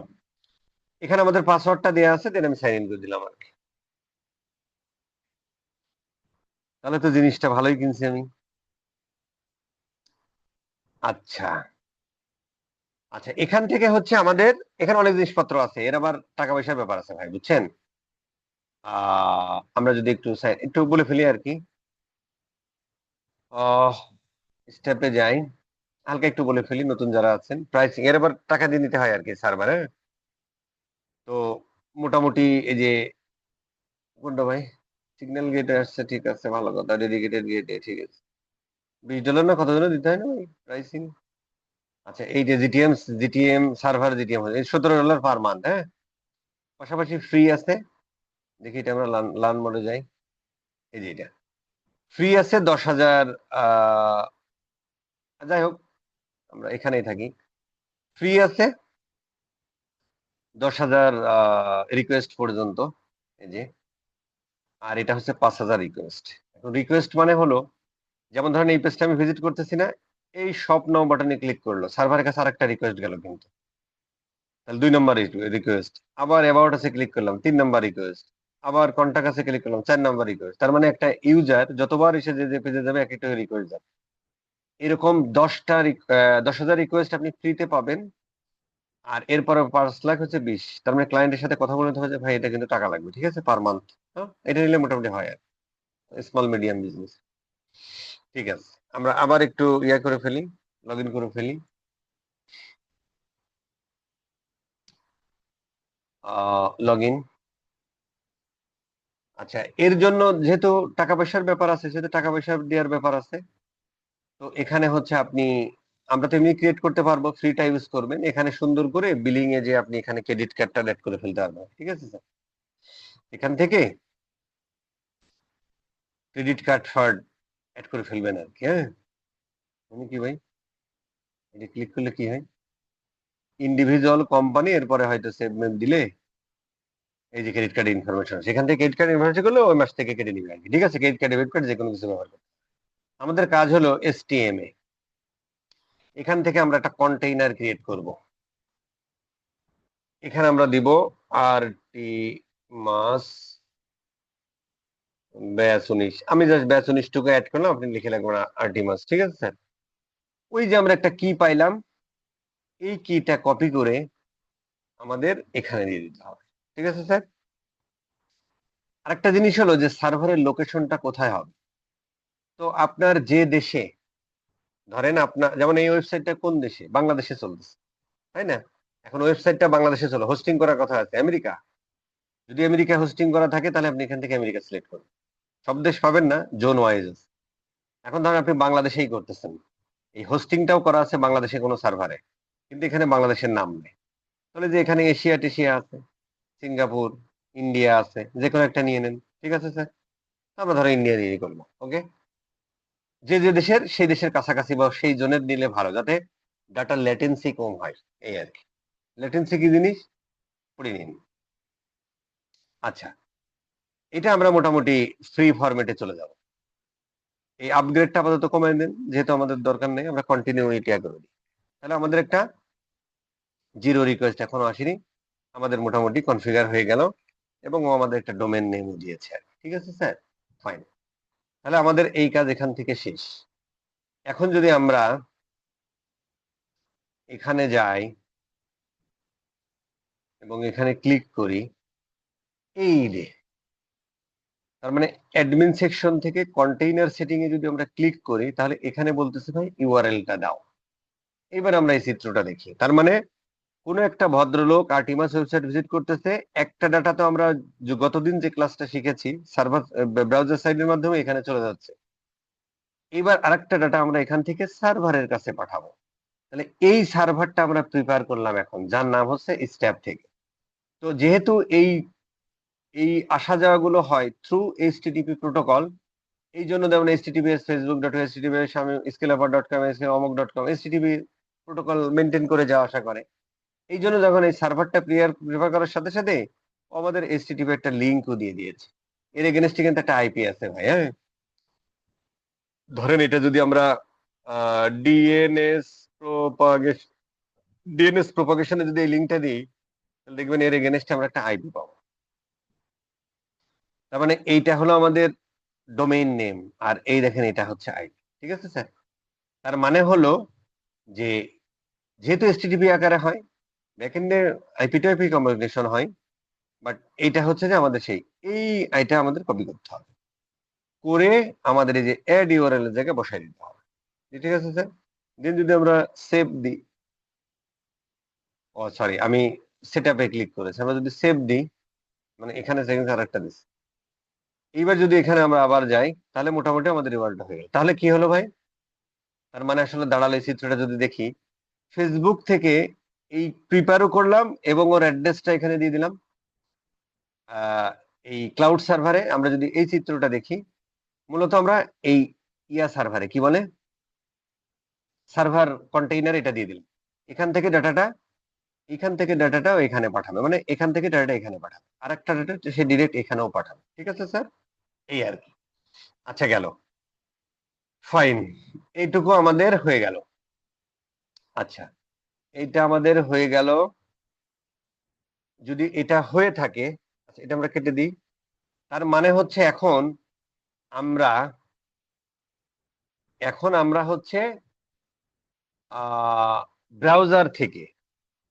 এখানে আমাদের পাসওয়ার্ডটা দেওয়া আছে, দেন আমি সাইন ইন করে দিলাম আর কি। তাহলে তো জিনিসটা ভালোই কিনছি আমি। আচ্ছা, আচ্ছা এখান থেকে হচ্ছে আমাদের, এখানে অনেক জিনিসপত্র আছে, এর আবার টাকা পয়সার ব্যাপার আছে ভাই, বুঝছেন? আমরা যদি একটু একটু বলে ফেলি আর কি, স্টেপে যাই, হালকা একটু বলে ফেলি, নতুন যারা আছেন, প্রাইসিং এর আবার টাকা দিয়ে নিতে হয় আর কি সার্ভারে। তো মোটামুটি এই যে কোনটা ভাই, সিগন্যাল গেটে আসছে, ঠিক আছে ভালো কথা, ডেডিকেটেড গেটে ঠিক আছে, $20 না কত জন্য দিতে হয় না ভাই প্রাইসিং। আচ্ছা এই যে GTM, GTM server, GTM $17 per month, হ্যাঁ। পাশাপাশি ফ্রি আছে, দেখি এটা আমরা লার্ন মোডে যাই, এই যে এটা ফ্রি আছে 10,000। যাই হোক, আমরা এখানেই থাকি। ফ্রি আছে 10,000 রিকোয়েস্ট পর্যন্ত, এই যে। আর এটা হচ্ছে 5,000 রিকোয়েস্ট। এখন রিকোয়েস্ট মানে হলো, যেমন ধরেন এই পেজটা আমি ভিজিট করতেছি না, এই শপ নাও বাটনে ক্লিক করলো, সার্ভারের কাছে আরেকটা রিকোয়েস্ট গেল কিন্তু, তাহলে 2 নম্বর রিকোয়েস্ট। আবার অ্যাবাউট আছে ক্লিক করলাম, 3 নম্বর রিকোয়েস্ট। আবার কন্টাক্ট আছে ক্লিক করলাম, 4 নম্বর রিকোয়েস্ট। তার মানে একটা ইউজার যতবার এসে যে পেজে যাবে এক একটা রিকোয়েস্ট যাবে। এরকম 10,000 রিকোয়েস্ট আপনি ফ্রিতে পাবেন। আর এরপরে 5 লাখ হচ্ছে 20, তার মানে ক্লায়েন্টের সাথে কথা বলতে হবে যে ভাই এটা কিন্তু টাকা লাগবে, ঠিক আছে, পার মান্থ। এটা নিলে মোটামুটি হয় আর, স্মল মিডিয়াম বিজনেস। ঠিক আছে, আমরা আবার একটু ইয়া করে ফেলি, লগ ইন করে ফেলি। Log in. আচ্ছা এর জন্য যেহেতু টাকা পয়সার ব্যাপার আছে, সেহেতু টাকা পয়সা দেওয়ার ব্যাপার আছে। তো এখানে হচ্ছে আপনি, আমরা তো এমনি ক্রিয়েট করতে পারবো, ফ্রিটা ইউজ করবেন, এখানে সুন্দর করে বিলিং এ যে আপনি এখানে ক্রেডিট কার্ডটা অ্যাড করে ফেলতে পারবেন, ঠিক আছে স্যার। এখান থেকে ক্রেডিট কার্ড ফার্ড অ্যাড করে ফেলবেন আর কি, হ্যাঁ। মানে কি ভাই, এটা ক্লিক করলে কি হয়, ইন্ডিভিজুয়াল কোম্পানি, এরপরে হয়তো সেগমেন্ট দিলে এই যে ক্রেডিট কার্ড ইনফরমেশন, সেখান থেকে ক্রেডিট কার্ড ইনফরমেশন করলে ওই মাস থেকে কেটে নিবে আর কি। ঠিক আছে, ক্রেডিট কার্ড ডেবিট কার্ড যে কোনো কিছু ব্যবহার করতে। আমাদের কাজ হলো এসটিএমএ, এখান থেকে আমরা একটা কন্টেইনার ক্রিয়েট করব। এখানে আমরা দিব আর টি মাস ব্যাস 19, আমি জাস্ট ব্যাস 19 টুকু অ্যাড করলাম, আপনি লিখে রাখবেন আর টি মাস। ঠিক আছে স্যার, ওই যে আমরা একটা কি পাইলাম, এই কিটা কপি করে আমাদের এখানে দিয়ে দিতে হবে। ঠিক আছে স্যার, আরেকটা জিনিস হলো যে সার্ভারের লোকেশনটা কোথায় হবে। তো আপনার যে দেশে, ধরেন আপনার যেমন এই ওয়েবসাইটটা কোন দেশে, বাংলাদেশে চলতেছে, তাই না? এখন ওয়েবসাইটটা বাংলাদেশে চলে, হোস্টিং করার কথা আছে আমেরিকা। যদি আমেরিকা হোস্টিং করা থাকে তাহলে আপনি এখান থেকে আমেরিকা সিলেক্ট করুন। সব দেশ পাবেন না, জোন ওয়াইজ। এখন ধরেন আপনি বাংলাদেশেই করতেছেন, এই হোস্টিংটাও করা আছে বাংলাদেশে কোনো সার্ভারে, কিন্তু এখানে বাংলাদেশের নাম নেই। তাহলে যে এখানে এশিয়া টেশিয়া আছে, সিঙ্গাপুর, ইন্ডিয়া আছে, যে কোনো একটা নিয়ে নেন। ঠিক আছে স্যার, আমরা ধরো ইন্ডিয়া দিয়ে করবো। ওকে, যে যে দেশের সেই দেশের কাছাকাছি বা সেই জোনের নিলে ভালো, যাতে ডাটা লেটেন্সি কম হয়, এই আর কি। লেটেন্সি কি জিনিস পড়ে নিন। আচ্ছা, এটা আমরা মোটামুটি ফ্রি ফরম্যাটে চলে যাব। এই আপগ্রেডটা আপাতত কমাই দেন, যেহেতু আমাদের দরকার নেই, আমরা কন্টিনিউইটি করে দিই। তাহলে আমাদের একটা জিরো রিকোয়েস্ট এখনো আসেনি, আমাদের মোটামুটি কনফিগার হয়ে গেল, এবং ও আমাদের একটা ডোমেন নেমও দিয়েছে আর কি। ঠিক আছে স্যার, ফাইন। তাহলে আমাদের এই কাজ এখান থেকে শেষ। এখন যদি আমরা এখানে যাই এবং এখানে ক্লিক করি, এই রে, তার মানে অ্যাডমিন সেকশন থেকে কন্টেইনার সেটিং এ যদি আমরা ক্লিক করি, তাহলে এখানে বলতেছে ভাই ইউআরএলটা দাও। এবার আমরা এই চিত্রটা দেখি, তার মানে কোনো একটা ভদ্রলোক আর্টিমাস ওয়েবসাইট ভিজিট করতেছে, একটা ডাটা তো আমরা গতদিন যে ক্লাসটা শিখেছি সার্ভার ব্রাউজার সাইডের মাধ্যমে এখানে চলে যাচ্ছে। এবার আরেকটা ডাটা আমরা এখান থেকে সার্ভারের কাছে পাঠাবো। তাহলে এই সার্ভারটা আমরা প্রিপেয়ার করলাম এখন, যার নাম হচ্ছে স্ট্যাপ থেকে। তো যেহেতু এই এই আসা যাওয়া গুলো হয় থ্রু এইচটিটিপি প্রোটোকল, এই জন্য যেমন এইচটিটিপিএস facebook.https আমি scalaper.com অমুক.com এইচটিটিপি প্রোটোকল মেনটেন করে যাওয়া আসা করে। এই জন্য যখন এই সার্ভারটা প্রিফার করার সাথে সাথে ও আমাদের এইচটিটিপি একটা লিঙ্কও দিয়ে দিয়েছে। এর এগেনস্টে কিন্তু একটা আইপি আছে ভাই। হ্যাঁ, ধরেন এটা যদি আমরা ডিএনএস প্রোপাগেশন ডিএনএস প্রোপাগেশনে যদি এই লিঙ্কটা দিই, তাহলে দেখবেন এর এগেনস্টে আমরা একটা আইপি পাবো। তার মানে এইটা হলো আমাদের ডোমেইন নেম, আর এই দেখেন এটা হচ্ছে আইপি। ঠিক আছে স্যার, তার মানে হলো যে যেহেতু এসটিটিপি আকারে হয়, ব্যাকএন্ডে আইপি টু আইপি কমিউনিকেশন হয়, বাট এইটা হচ্ছে যে আমাদের সেই এই আইটা আমাদের কপি করতে হবে, করে আমাদের এই যে অ্যাড ইউআরএল এর জায়গায় বসাই দিতে হবে। ঠিক আছে স্যার, দেন যদি আমরা সেভ দিই, ও সরি আমি সেটআপে ক্লিক করেছি, আমরা যদি সেভ দিই, মানে এখানে সেকেন্ড আরেকটা দিচ্ছি, এইবার যদি এখানে আমরা আবার যাই, তাহলে মোটামুটি আমাদের রিওয়ার্ডটা হয়ে গেল। তাহলে কি হলো ভাই, তার মানে আসলে দাঁড়ালো এই চিত্রটা যদি দেখি, ফেসবুক থেকে এই প্রিপেয়ারও করলাম এবং ওর অ্যাড্রেসটা এখানে দিয়ে দিলাম। এই ক্লাউড সার্ভারে আমরা যদি এই চিত্রটা দেখি, মূলত আমরা এই সার্ভারে কি বলে সার্ভার কন্টেইনার এটা দিয়ে দিলাম। এখান থেকে ডাটাটা এখান থেকে ডাটাটাও এখানে পাঠাবে, মানে এখান থেকে ডাটাটা এখানে পাঠাবে, আর একটা ডাটা সে ডিরেক্ট এখানেও পাঠাবে। ঠিক আছে স্যার, এই আর কি। আচ্ছা গেল, ফাইন, এইটুকু আমাদের হয়ে গেল। আচ্ছা, এইটা আমাদের হয়ে গেল। যদি এটা হয়ে থাকে, আচ্ছা এটা আমরা কেটে দিই। তার মানে হচ্ছে আমরা এখন আমরা হচ্ছে ব্রাউজার থেকে,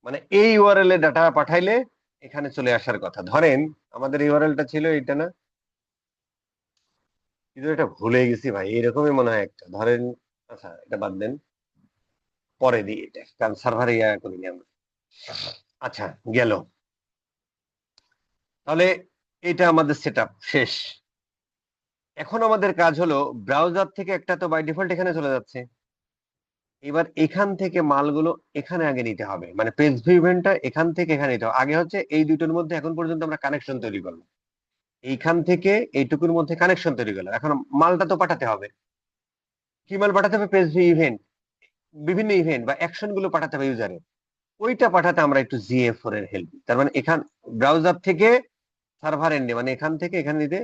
মানে এই ইউআরএল এ ডাটা পাঠাইলে এখানে চলে আসার কথা। ধরেন আমাদের ইউআরএলটা ছিল এটা না, কিন্তু এটা ভুলে গেছি ভাই, এরকমই মনে হয় একটা, ধরেন আচ্ছা এটা বাদ দেন, পরে দিই এটা, কারণ সার্ভারে ইয়া করিনি আমরা। আচ্ছা গেল, তাহলে এটা আমাদের সেটআপ শেষ। এখন আমাদের কাজ হলো ব্রাউজার থেকে একটা তো বাই ডিফল্ট এখানে চলে যাচ্ছে, এবার এখান থেকে মালগুলো এখানে আগে নিতে হবে, মানে পেজ ভিউ ইভেন্টটা এখান থেকে এখানে নিতে হবে। আগে হচ্ছে এই দুটোর মধ্যে এখন পর্যন্ত আমরা কানেকশন তৈরি করলাম, এইখান থেকে এইটুকুর মধ্যে কানেকশন তৈরি করলাম, এখন মালটা তো পাঠাতে হবে। কি মাল পাঠাতে হবে, পেজ ভিউ ইভেন্ট, বিভিন্ন ইভেন্ট বা অ্যাকশন গুলো পাঠাতে হবে ইউজারের। ওইটা পাঠাতে আমরা একটু জিএ4 এর হেল্প, তার মানে এখান ব্রাউজার থেকে সার্ভার এন্ডে, মানে এখান থেকে এখানে নিতে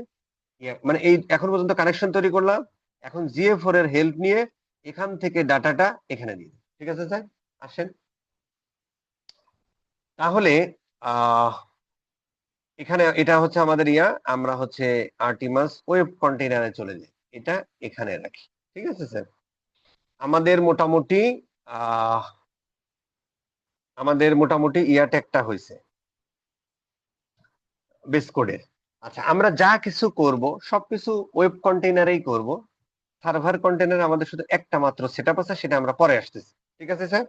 মানে এই এখন পর্যন্ত কানেকশন তৈরি করলাম, এখন GA4 এর হেল্প নিয়ে এখান থেকে ডাটাটা এখানে দিই। ঠিক আছে স্যার, আসেন তাহলে আহ এখানে এটা হচ্ছে আমাদের আমরা হচ্ছে আর্টিমাস ওয়েব কন্টেইনারে চলে যাই, এটা এখানে রাখি। ঠিক আছে স্যার, আমাদের মোটামুটি আহ আমাদের মোটামুটি ট্যাগটা হয়েছে বেস কোডের। আচ্ছা, আমরা যা কিছু করব সবকিছু ওয়েব কন্টেইনারেই করব, সার্ভার কন্টেইনারে আমাদের শুধু একটা মাত্র সেটআপ আছে, সেটা আমরা পরে আসতেছি। ঠিক আছে স্যার,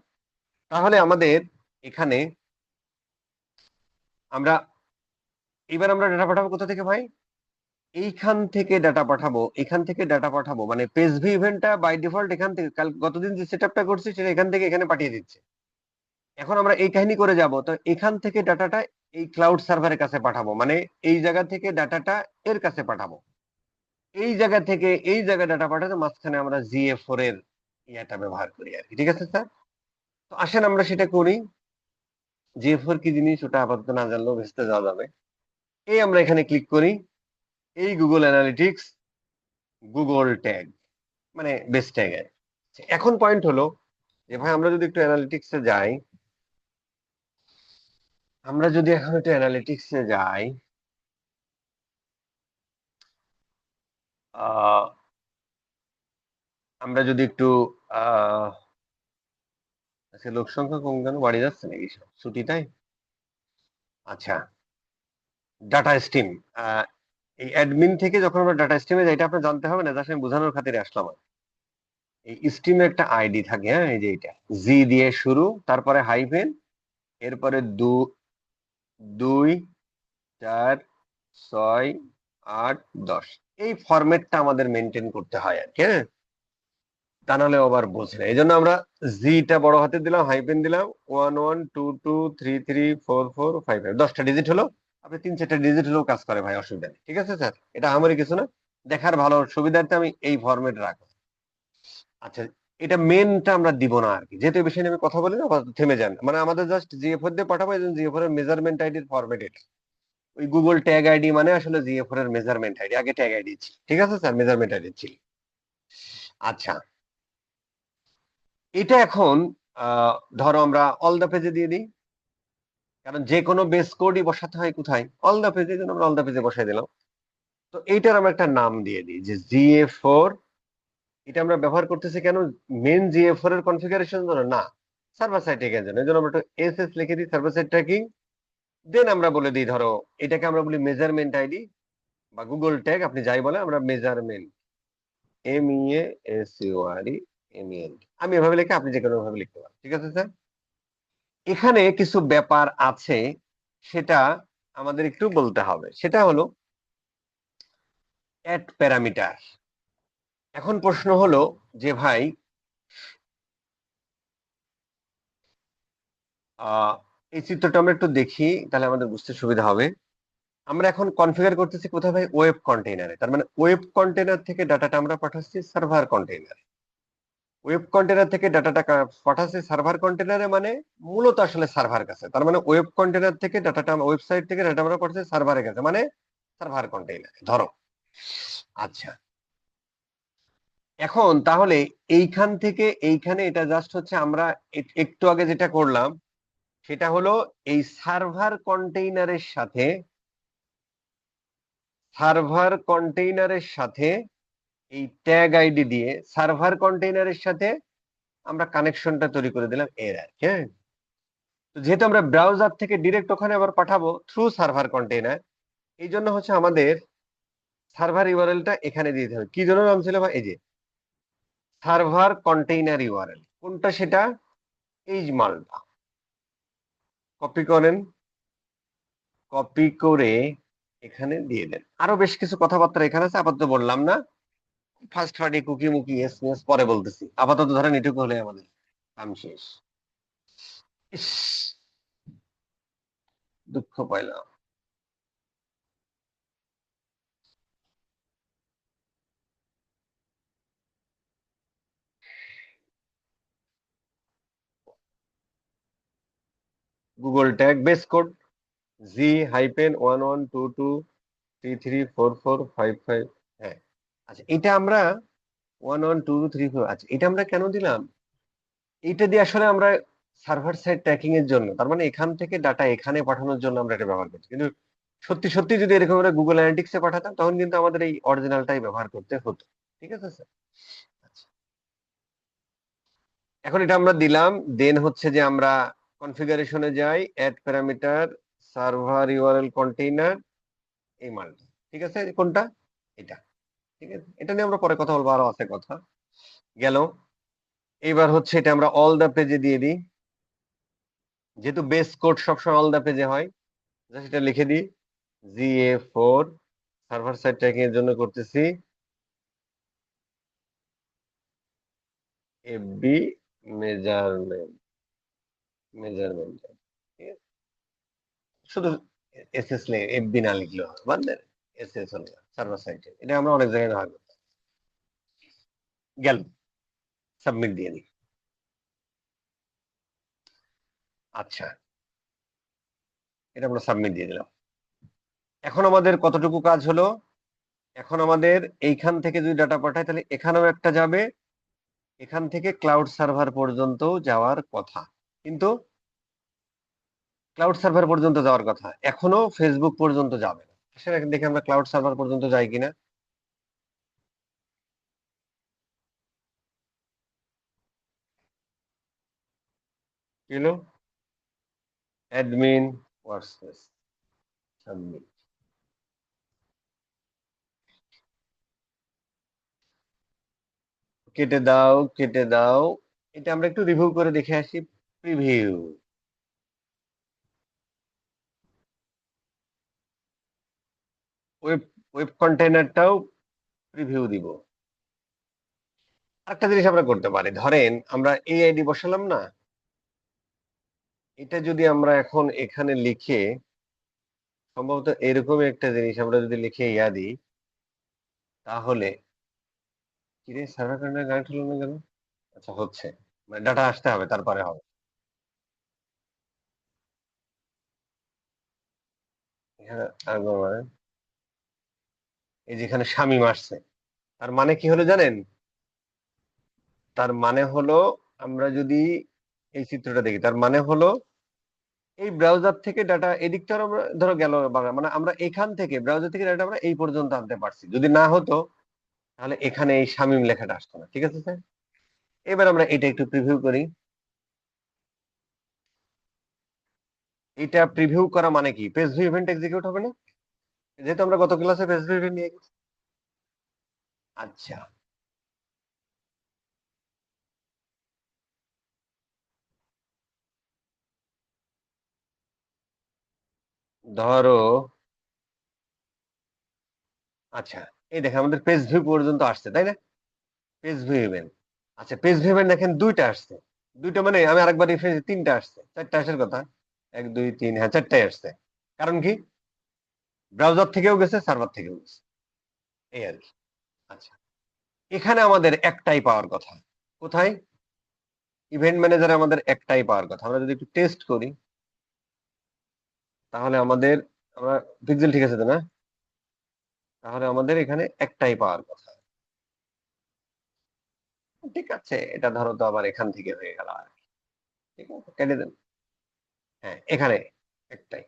তাহলে আমাদের এখানে আমরা এবার আমরা ডাটা পাঠাবো কোথা থেকে ভাই? এইখান থেকে ডাটা পাঠাবো, এখান থেকে ডাটা পাঠাবো, মানে পেজ ভি ইভেন্টটা বাই ডিফল্ট এখান থেকে কাল গতদিন যে সেটআপটা করছি সেটা এখান থেকে এখানে পাঠিয়ে দিচ্ছে। এখন আমরা এই কাহিনী করে যাব, তো এখান থেকে ডাটাটা এই ক্লাউড সার্ভারের কাছে পাঠাবো, মানে এই জায়গা থেকে ডাটাটা এর কাছে পাঠাবো, এই জায়গা থেকে এই জায়গায় ডাটা পাঠাতে মাঝখানে আমরা GA4 এর ব্যবহার করি আর কি। ঠিক আছে স্যার, তো আসেন আমরা সেটা করি। GA4 কি জিনিস ওটা আপাতত না জানলেও ভেস্তে যাওয়া যাবে। এই আমরা এখানে ক্লিক করি, এই গুগল অ্যানালিটিক্স গুগল ট্যাগ, মানে বেস ট্যাগ। এখন পয়েন্ট হলো যে ভাই আমরা যদি একটু অ্যানালিটিক্সে যাই, আমরা যদি এখন একটু অ্যানালিটিক্সে যাই, আহ আমরা যদি একটু আহ আচ্ছা, লোক সংখ্যা কম কেন, বাড়ি যাচ্ছে নাকি সব ছুটি তাই? আচ্ছা, ডাটা স্ট্রিম, এই অ্যাডমিন থেকে যখন আমরা ডাটা স্ট্রিমে যাই, এটা আপনার জানতে হবে না, জাস্ট আমি বোঝানোর খাতিরে আসলাম। এই স্ট্রিমে একটা আইডি থাকে, হ্যাঁ, এই যে এটা জি দিয়ে শুরু, তারপরে হাইফেন, এরপরে 2 4 6 8 10, এই ফরম্যাটটা আমাদের মেনটেন করতে হয় আর কি, হ্যাঁ, তা নাহলে আবার বোঝে না। এই জন্য আমরা জিটা বড় হাতে দিলাম, হাইফেন দিলাম, 1 1 2 2 3 3 4 4 5 5, 10টা ডিজিট হলো। আপনি 3 4টা ডিজিট হলেও কাজ করে ভাই, অসুবিধা নেই। ঠিক আছে স্যার, এটা আমারই কিছু না, দেখার ভালো সুবিধার্থে আমি এই ফরম্যাট রাখবো। আচ্ছা, এটা মেনটা আমরা দিব না আর কি, যেহেতু এই বিষয়ে নিয়ে আমি কথা বলি না, আপাতত থেমে যান, মানে আমাদের জাস্ট GA4 দিয়ে পাঠাবো, এই জন্য GA4 এর মেজারমেন্ট আইডির ফরম্যাট এটা। ওই গুগল ট্যাগ আইডি মানে আসলে GA4 এর মেজারমেন্ট আইডি, আগে ট্যাগ আইডি ছিল। ঠিক আছে স্যার, মেজারমেন্ট আইডি ছিল। আচ্ছা, এটা এখন ধরো আমরা অল দা পেজে দিয়ে দিই, কারণ যে কোনো বেস কোডই বসাতে হয় কোথায়, অল দা পেজে, জন্য আমরা অল দা পেজে বসাই দিলাম। তো এইটার আমরা একটা নাম দিয়ে দিই যে GA4। এটা আমরা ব্যবহার করতেছি কেন? মেন GA4 এর কনফিগারেশন জন্য না, সার্ভার সাইড ট্র্যাকিং জন্য। এই জন্য আমরা একটু SS লিখে দিই, সার্ভার সাইড ট্র্যাকিং। দেন আমরা বলে দিই, ধরো এটাকে আমরা বলি মেজারমেন্ট আইডি বা গুগল ট্যাগ, আপনি যাই বলে, আমরা মেজারমেন্ট, MEASURE, আমি এভাবে লিখে, আপনি যে কোনো ভাবে লিখতে পারেন। ঠিক আছে স্যার, এখানে কিছু ব্যাপার আছে, সেটা আমাদের একটু বলতে হবে। সেটা হলো অ্যাড প্যারামিটার। এখন প্রশ্ন হলো যে ভাই এই চিত্রটা আমরা একটু দেখি, তাহলে আমাদের বুঝতে সুবিধা হবে। আমরা এখন কনফিগার করতেছি কোথায় ভাই? ওয়েব কন্টেইনারে। তার মানে ওয়েব কন্টেইনার থেকে ডাটাটা আমরা পাঠাচ্ছি সার্ভার কন্টেইনারে, ওয়েব কন্টেইনার থেকে ডাটাটা পাঠাচ্ছি সার্ভার কন্টেইনারে, মানে মূলত আসলে সার্ভার কাছে। তার মানে ওয়েব কন্টেইনার থেকে ডাটাটা, ওয়েবসাইট থেকে ডাটা আমরা পাঠাচ্ছি সার্ভারের কাছে, মানে সার্ভার কন্টেইনারে ধরো। আচ্ছা, এখন তাহলে এইখান থেকে এইখানে এটা জাস্ট হচ্ছে আমরা একটু আগে যেটা করলাম, সেটা হলো এই সার্ভার কন্টেইনারের সাথে এই ট্যাগ আইডি দিয়ে সার্ভার কন্টেইনারের সাথে আমরা কানেকশনটা তৈরি করে দিলাম এর আর কি, হ্যাঁ। তো যেহেতু আমরা ব্রাউজার থেকে ডিরেক্ট ওখানে আবার পাঠাবো থ্রু সার্ভার কন্টেইনার, এই জন্য হচ্ছে আমাদের সার্ভার ইউআরএলটা এখানে দিয়ে দিতে হবে। কি জন্য নাম ছিল ভাই? এই যে সার্ভার কন্টেইনার ইউআরএল, কোনটা সেটা? এই যে মালটা কপি করেন, কপি করে এখানে দিয়ে দেন। আরো বেশ কিছু কথাবার্তা এখানে আছে, আপাতত বললাম না। ফার্স্ট পার্টি কুকি মুকি এসএমএস পরে বলতেছি, আপাতত ধরেন এটুকু হলে আমাদের কাম শেষ। ইস, দুঃখ পাইলাম। Google tag base code, G-1122334455। হ্যাঁ, আচ্ছা এটা আমরা 112234, আচ্ছা এটা আমরা কেন দিলাম? এটা দিয়ে আসলে আমরা সার্ভার সাইড ট্র্যাকিং এর জন্য, তার মানে এখান থেকে ডাটা এখানে পাঠানোর জন্য আমরা এটা ব্যবহার করছি। কিন্তু সত্যি সত্যি যদি এরকম আমরা গুগল অ্যানালিটিক্সে পাঠাতাম তখন কিন্তু আমাদের এই অরিজিনালটাই ব্যবহার করতে হতো। ঠিক আছে স্যার? আচ্ছা, এখন এটা আমরা দিলাম। দেন হচ্ছে যে আমরা কনফিগারেশনে যাই, add parameter server URL container, এই মানটা। ঠিক আছে, কোনটা? এটা। ঠিক আছে, এটা নিয়ে আমরা পরে কথা বলবো, আরো আছে কথা। গেল। এইবার হচ্ছে এটা আমরা অল দা পেজে দিয়ে দিই, যেহেতু বেস কোড সবসময় অল দা পেজে হয়, সেটা লিখে দিই। GA4 সার্ভার সাইড ট্র্যাকিং এর জন্য করতেছি, FB মেজারমেন্ট, মেজারমেন্ট শুধু এসএস FB না লিখলেও হবে, বাদ এসএস হলে সার্ভার সাইডে, এটা আমরা অনেক জায়গায় ব্যবহার করতাম। গেল, সাবমিট দিয়ে দিই। আচ্ছা, এটা আমরা সাবমিট দিয়ে দিলাম। এখন আমাদের কতটুকু কাজ হলো? এখন আমাদের এইখান থেকে যদি ডাটা পাঠায় তাহলে এখানেও একটা যাবে, এখান থেকে ক্লাউড সার্ভার পর্যন্ত যাওয়ার কথা, কিন্তু ক্লাউড সার্ভার পর্যন্ত যাওয়ার কথা, এখনো ফেসবুক পর্যন্ত যাবে না। সেটা দেখে আমরা ক্লাউড সার্ভার পর্যন্ত যাই কিনা। কি হলো? Admin workspace, submit. কেটে দাও, কেটে দাও। এটা আমরা একটু রিভিউ করে দেখে আসি। প্রিভিউ, ওয়েব ওয়েব কন্টেইনারটাও প্রিভিউ দিব। একটা জিনিস আমরা করতে পারি, ধরেন আমরা এই আইডি বসালাম না, এটা যদি আমরা এখন এখানে লিখে, সম্ভবত এরকমই একটা জিনিস আমরা যদি লিখে ইয়া দিই, তাহলে কি রে, সার্ভার কানেক্ট হলো না কেন? আচ্ছা, হচ্ছে, মানে ডাটা আসতে হবে তারপরে হবে। এখানে মানে এই যেখানে শামীম আসছে, তার মানে কি হলো জানেন? তার মানে হলো, আমরা যদি এই চিত্রটা দেখি, তার মানে হলো এই ব্রাউজার থেকে ডাটা এদিকটা আমরা ধরো গেল, মানে আমরা এখান থেকে ব্রাউজার থেকে ডাটা আমরা এই পর্যন্ত আনতে পারছি। যদি না হতো তাহলে এখানে এই শামীম লেখাটা আসতো না। ঠিক আছে স্যার? এবার আমরা এটা একটু প্রিভিউ করি। এটা প্রিভিউ করা মানে কি? পেজ ভিউ ইভেন্ট এক্সিকিউট হবে না, যেহেতু আমরা গত ক্লাসে পেজ ভিউ ইভেন্ট নিয়ে গেছি। আচ্ছা, ধরো, আচ্ছা এই দেখেন আমাদের পেজ ভিউ পর্যন্ত আসছে, তাই না? Page view event. আচ্ছা, পেজ ভিউ ইভেন্ট দেখেন দুইটা আসছে। দুইটা মানে আমি আরেকবার রিফ্রেশ, তিনটা আসছে, চারটা আসার কথা। এক দুই তিন, হ্যাঁ চারটাই আসছে। কারণ কি? ব্রাউজার থেকেও গেছে, সার্ভার থেকেও গেছে, এই আর কি। আচ্ছা, এখানে আমাদের একটাই পাওয়ার কথা। কোথায়? ইভেন্ট ম্যানেজারে আমাদের একটাই পাওয়ার কথা। আমরা যদি একটু টেস্ট করি তাহলে আমাদের, আমরা পিক্সেল ঠিক আছে তো না? তাহলে আমাদের এখানে একটাই পাওয়ার কথা। ঠিক আছে, এটা ধরো তো আবার এখান থেকে হয়ে গেল আর কি। ঠিক আছে, কেটে দেন। হ্যাঁ, এখানে একটাই।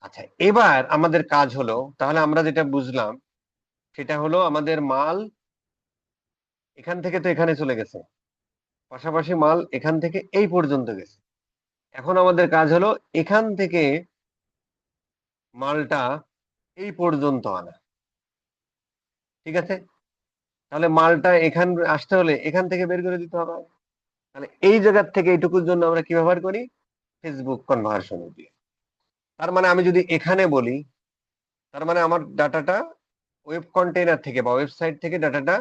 আচ্ছা, এবার আমাদের কাজ হলো, তাহলে আমরা যেটা বুঝলাম সেটা হলো আমাদের মাল এখান থেকে তো এখানে চলে গেছে, পাশাপাশি মাল এখান থেকে এই পর্যন্ত গেছে। এখন আমাদের কাজ হলো এখান থেকে মালটা এই পর্যন্ত আনা। ঠিক আছে, তাহলে মালটা এখান আসতে হলে এখান থেকে বের করে দিতে হবে। তাহলে এই জায়গার থেকে এইটুকুর জন্য আমরা কি ব্যবহার করি? ফেসবুক কনভার্সন দিয়ে। তার মানে আমি যদি এখানে বলি, তার মানে আমার ডাটাটা ওয়েব কন্টেইনার থেকে বা ওয়েবসাইট থেকে ডাটাটা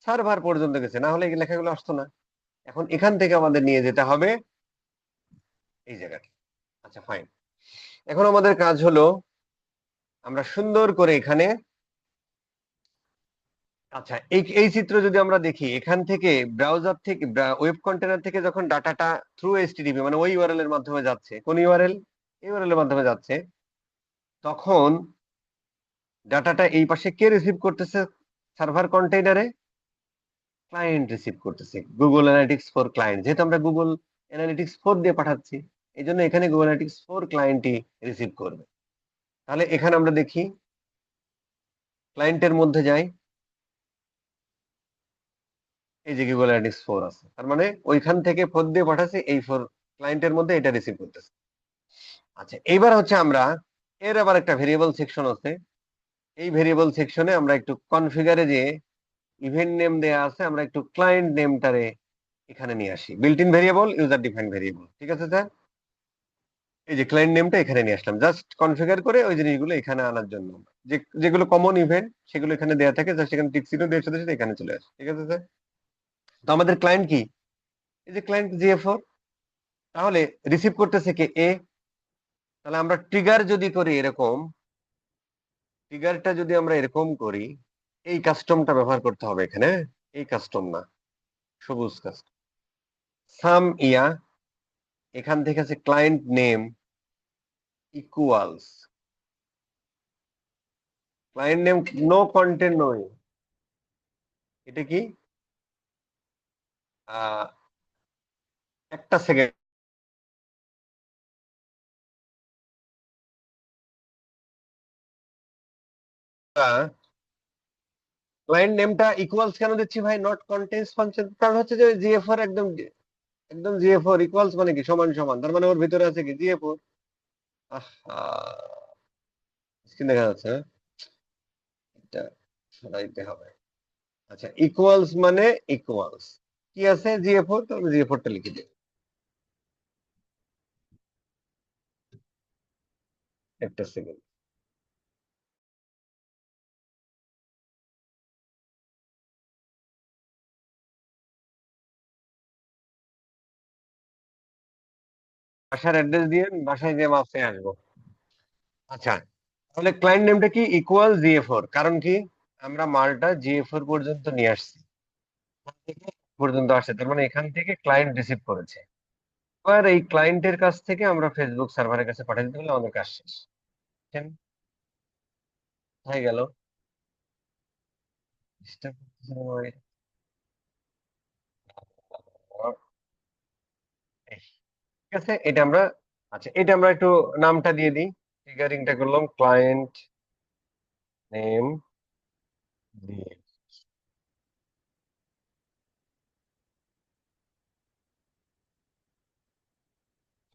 সার্ভার পর্যন্ত গেছে, না হলে এই লেখাগুলো আসতো না। এখন এখান থেকে আমাদের নিয়ে যেতে হবে এই জায়গাটা। আচ্ছা ফাইন, এখন আমাদের কাজ হলো আমরা সুন্দর করে এখানে, আচ্ছা এই এই চিত্র যদি আমরা দেখি, এখান থেকে ব্রাউজার থেকে, ওয়েব কন্টেনার থেকে, যখন ডাটাটা থ্রু এইচটিটিপি মানে ওই ইউআরএল এর মাধ্যমে যাচ্ছে, কোন ইউআরএল? ইউআরএল এর মাধ্যমে যাচ্ছে, তখন ডাটাটা এই পাশে কে রিসিভ করতেছে? সার্ভার কন্টেইনারে ক্লায়েন্ট রিসিভ করতেছে, গুগল অ্যানালিটিক্স 4 ক্লায়েন্ট, যেহেতু আমরা গুগল অ্যানালিটিক্স 4 দিয়ে পাঠাচ্ছি, এই জন্য এখানে গুগল অ্যানালিটিক্স 4 ক্লায়েন্টই রিসিভ করবে। তাহলে এখানে আমরা দেখি, ক্লায়েন্টের মধ্যে যাই, এই যে গুগল অ্যানালিটিক্স 4 আছে, তার মানে ওইখান থেকে 4 দিয়ে পাঠাচ্ছে, এই 4 ক্লায়েন্টের মধ্যে এটা রিসিভ করতেছে। আচ্ছা, এইবার হচ্ছে আমরা এর আবার একটা ভেরিয়েবল সেকশন আছে, এই ভেরিয়েবল সেকশনে আমরা একটু কনফিগারে যে ইভেন্ট নেম দেয়া আছে, আমরা একটু ক্লায়েন্ট নেমটারে এখানে নিয়ে আসি, built in variable, user define variable, ঠিক আছে স্যার? এই যে ক্লায়েন্ট নেমটা এখানে নিয়ে আসলাম, জাস্ট কনফিগার করে ওই জিনিসগুলো এখানে আনার জন্য, যে যেগুলো কমন ইভেন্ট সেগুলো এখানে দেওয়া থাকে, জাস্ট এখানে টিক চিহ্ন দিয়ে সাথে সাথে এখানে চলে আসে, ঠিক আছে স্যার? তো আমাদের ক্লায়েন্ট কি? এই যে ক্লায়েন্ট জিএফও, তাহলে রিসিভ করতেছে কে? এ। তাহলে আমরা ট্রিগার যদি করি এরকম, ট্রিগারটা যদি আমরা এরকম করি, এই কাস্টমটা ব্যবহার করতে হবে এখানে, এই কাস্টম না, সবুজ কাস্টম, সাম ইয়া, এখান থেকে আছে client name equals, client name no content নয়, এটা কি? আহ একটা সেকেন্ড, ক্লায়েন্ট নেমটা ইকুয়ালস কেন দিচ্ছি ভাই, নট কন্টেন্টস ফাংশন? কারণ হচ্ছে যে জিএফওর একদম একদম জিএফওর ইকুয়ালস মানে কি, সমান সমান, তার মানে ওর ভিতরে আছে কি জিএফওর। স্ক্রিন দেখা যাচ্ছে, হ্যাঁ? এটা সরাইতে হবে। আচ্ছা, ইকুয়ালস মানে ইকুয়ালস কি আছে, জিএফওর, তো আমি জিএফওরটা লিখে দিই, একটা সেকেন্ড। বাসার অ্যাড্রেস দিয়ে বাসায় যে মাপে আসবো। আচ্ছা, তাহলে ক্লায়েন্ট নেমটা কি, ইকুয়াল জিএফওর, কারণ কি আমরা মালটা জিএফওর পর্যন্ত নিয়ে আসছি, এখান থেকে পর্যন্ত আসছে, তার মানে এখান থেকে ক্লায়েন্ট রিসিভ করেছে। এবার এই ক্লায়েন্টের কাছ থেকে আমরা ফেসবুক সার্ভারের কাছে পাঠিয়ে দিতে হলে আমাদের কাজ শেষ। বুঝছেন? হয়ে গেল। Disturb করতেছে না মানে? এই, ঠিক আছে, এটা আমরা, আচ্ছা এটা আমরা একটু নামটা দিয়ে দিই, ট্রিগারিংটা করলাম ক্লায়েন্ট নেম দিয়ে,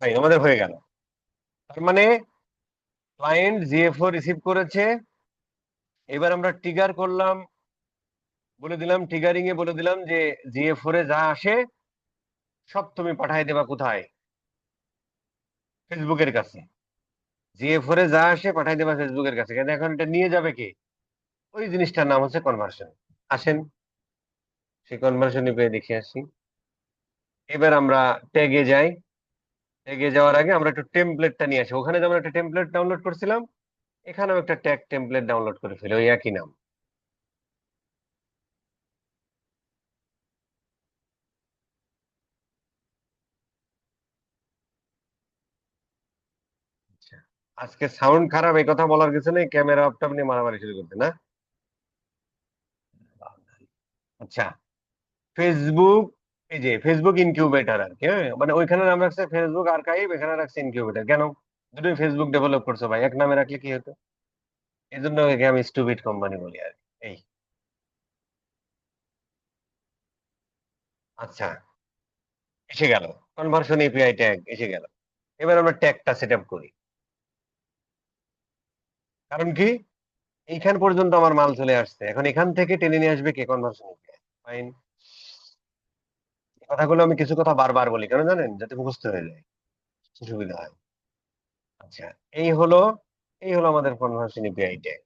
তাই আমাদের হয়ে গেল। তার মানে ক্লায়েন্ট জিএফও রিসিভ করেছে, এবার আমরা ট্রিগার করলাম, বলে দিলাম ট্রিগারিং এ বলে দিলাম যে জিএফও এ যা আসে সব তুমি পাঠাই দেবা কোথায়, ফেসবুকের কাছে। জিএফও এ যা আসে পাঠাই দেবা ফেসবুকের কাছে, কিন্তু এখন এটা নিয়ে যাবে কে? ওই জিনিসটার নাম হচ্ছে কনভার্সন। আসেন সেই কনভার্সন পেয়ে দেখে আসি। এবার আমরা ট্যাগে যাই, ট্যাগে যাওয়ার আগে আমরা একটু টেমপ্লেটটা নিয়ে আসি, ওখানে যেমন একটা টেমপ্লেট ডাউনলোড করছিলাম, এখানেও একটা ট্যাগ টেমপ্লেট ডাউনলোড করে ফেলি, ওই একই নাম। আচ্ছা, আজকে সাউন্ড খারাপ এই কথা বলার কিছু নেই, ক্যামেরা অফ নিয়ে মারামারি শুরু করতে না। আচ্ছা, ফেসবুক, এই যে ফেসবুক ইনকিউবেটর আর কি, হ্যাঁ, মানে ওইখানে নাম রাখছে ফেসবুক আর্কাইভ, এখানে রাখছে ইনকিউবেটর, কেন? দুটোই ফেসবুক ডেভেলপ করছে ভাই, এক নামে রাখলে কি হতো? এই জন্য একে আমি স্টুপিড কোম্পানি বলি আর কি। এই, আচ্ছা, এসে গেল, কনভার্সন এপিআই ট্যাগ এসে গেল। এবার আমরা ট্যাগটা সেট আপ করি, কারণ কি এইখান পর্যন্ত আমার মাল চলে আসছে, এখন এখান থেকে টেনে নিয়ে আসবে কে, কনভার্সন এপিআই। ফাইন, কথাগুলো আমি কিছু কথা বারবার বলি কেন জানেন, যাতে মুখস্থ হয়ে যায়, সুবিধা হয়। আচ্ছা, এই হলো, এই হলো আমাদের কনভার্সন এপিআই ট্যাগ।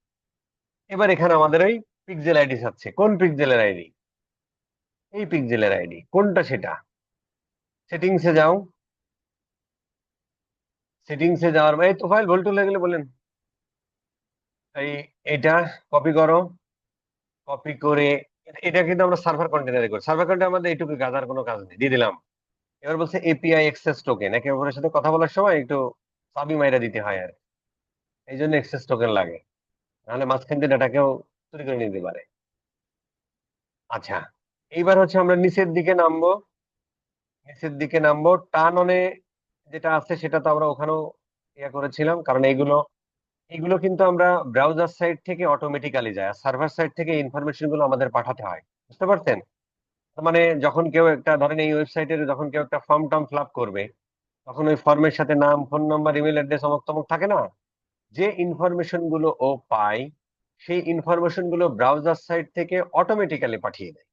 এবার এখানে আমাদের ওই পিক্সেল আইডি আছে, কোন পিক্সেলের আইডি? এই পিক্সেলের আইডি কোনটা সেটা, সেটিংসে যাও, সেটিংসে যাওয়ার এই তো ফাইল ভুল টুল হয়ে গেলে বলেন, এই এটা কপি করো, কপি করে এটা কিন্তু আমরা সার্ভার কন্টেনারে করি, সার্ভার কন্টেনার আমাদের এইটুকু কাজ, আর কোনো কাজ নেই, দিয়ে দিলাম। এবার বলছে এপিআই অ্যাক্সেস টোকেন, একে অপরের সাথে কথা বলার সময় একটু চাবি মাইরা দিতে হয় আর এই জন্য এক্সেস টোকেন লাগে, নাহলে মাঝখান দিয়ে ডাটাকেও চুরি করে নিতে পারে। আচ্ছা, এইবার হচ্ছে আমরা নিচের দিকে নামবো। নিচের দিকে নামবো, টার্ন অনে যেটা আছে সেটা তো আমরা ওখানেও ইয়ে করেছিলাম, কারণ এইগুলো এগুলো কিন্তু আমরা ব্রাউজার সাইট থেকে অটোমেটিক্যালি যায়, আর সার্ভার সাইট থেকে ইনফরমেশন গুলো আমাদের পাঠাতে হয়। বুঝতে পারছেন? তার মানে যখন কেউ একটা, ধরেন এই ওয়েবসাইটের যখন কেউ একটা ফর্ম টর্ম ফিল আপ করবে, তখন ওই ফর্মের সাথে নাম, ফোন নাম্বার, ইমেল অ্যাড্রেস, অমুক তমুক থাকে না, যে ইনফরমেশন গুলো ও পায়, সেই ইনফরমেশন গুলো ব্রাউজার সাইট থেকে অটোমেটিক্যালি পাঠিয়ে দেয়।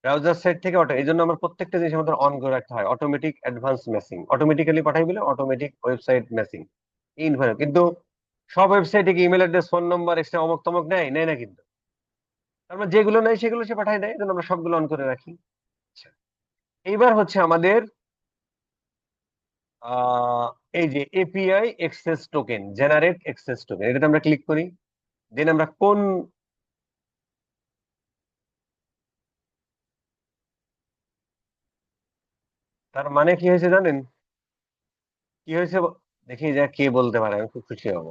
ব্রাউজার সাইট থেকে এই জন্য আমার প্রত্যেকটা জিনিস আমাদের অন করে রাখতে হয়, অটোমেটিক অ্যাডভান্স ম্যাচিং, অটোমেটিক্যালি পাঠাই বলে অটোমেটিক ওয়েবসাইট ম্যাচিং। এই ইনফরমেশন কিন্তু সব ওয়েবসাইটে কি email address, phone number, extra অমুক তমুক নেয় নেয় না কিন্তু। তার মানে যেগুলো নেই সেগুলো সে পাঠায় দেয়, এই জন্য আমরা সবগুলো অন করে রাখি। আচ্ছা, এইবার হচ্ছে আমাদের আহ এই যে API access token, generate access token, এটাতে আমরা ক্লিক করি। দেন আমরা কোন, তার মানে কি হয়েছে জানেন? কি হয়েছে দেখি যা কে বলতে পারে, আমি খুব খুশি হব।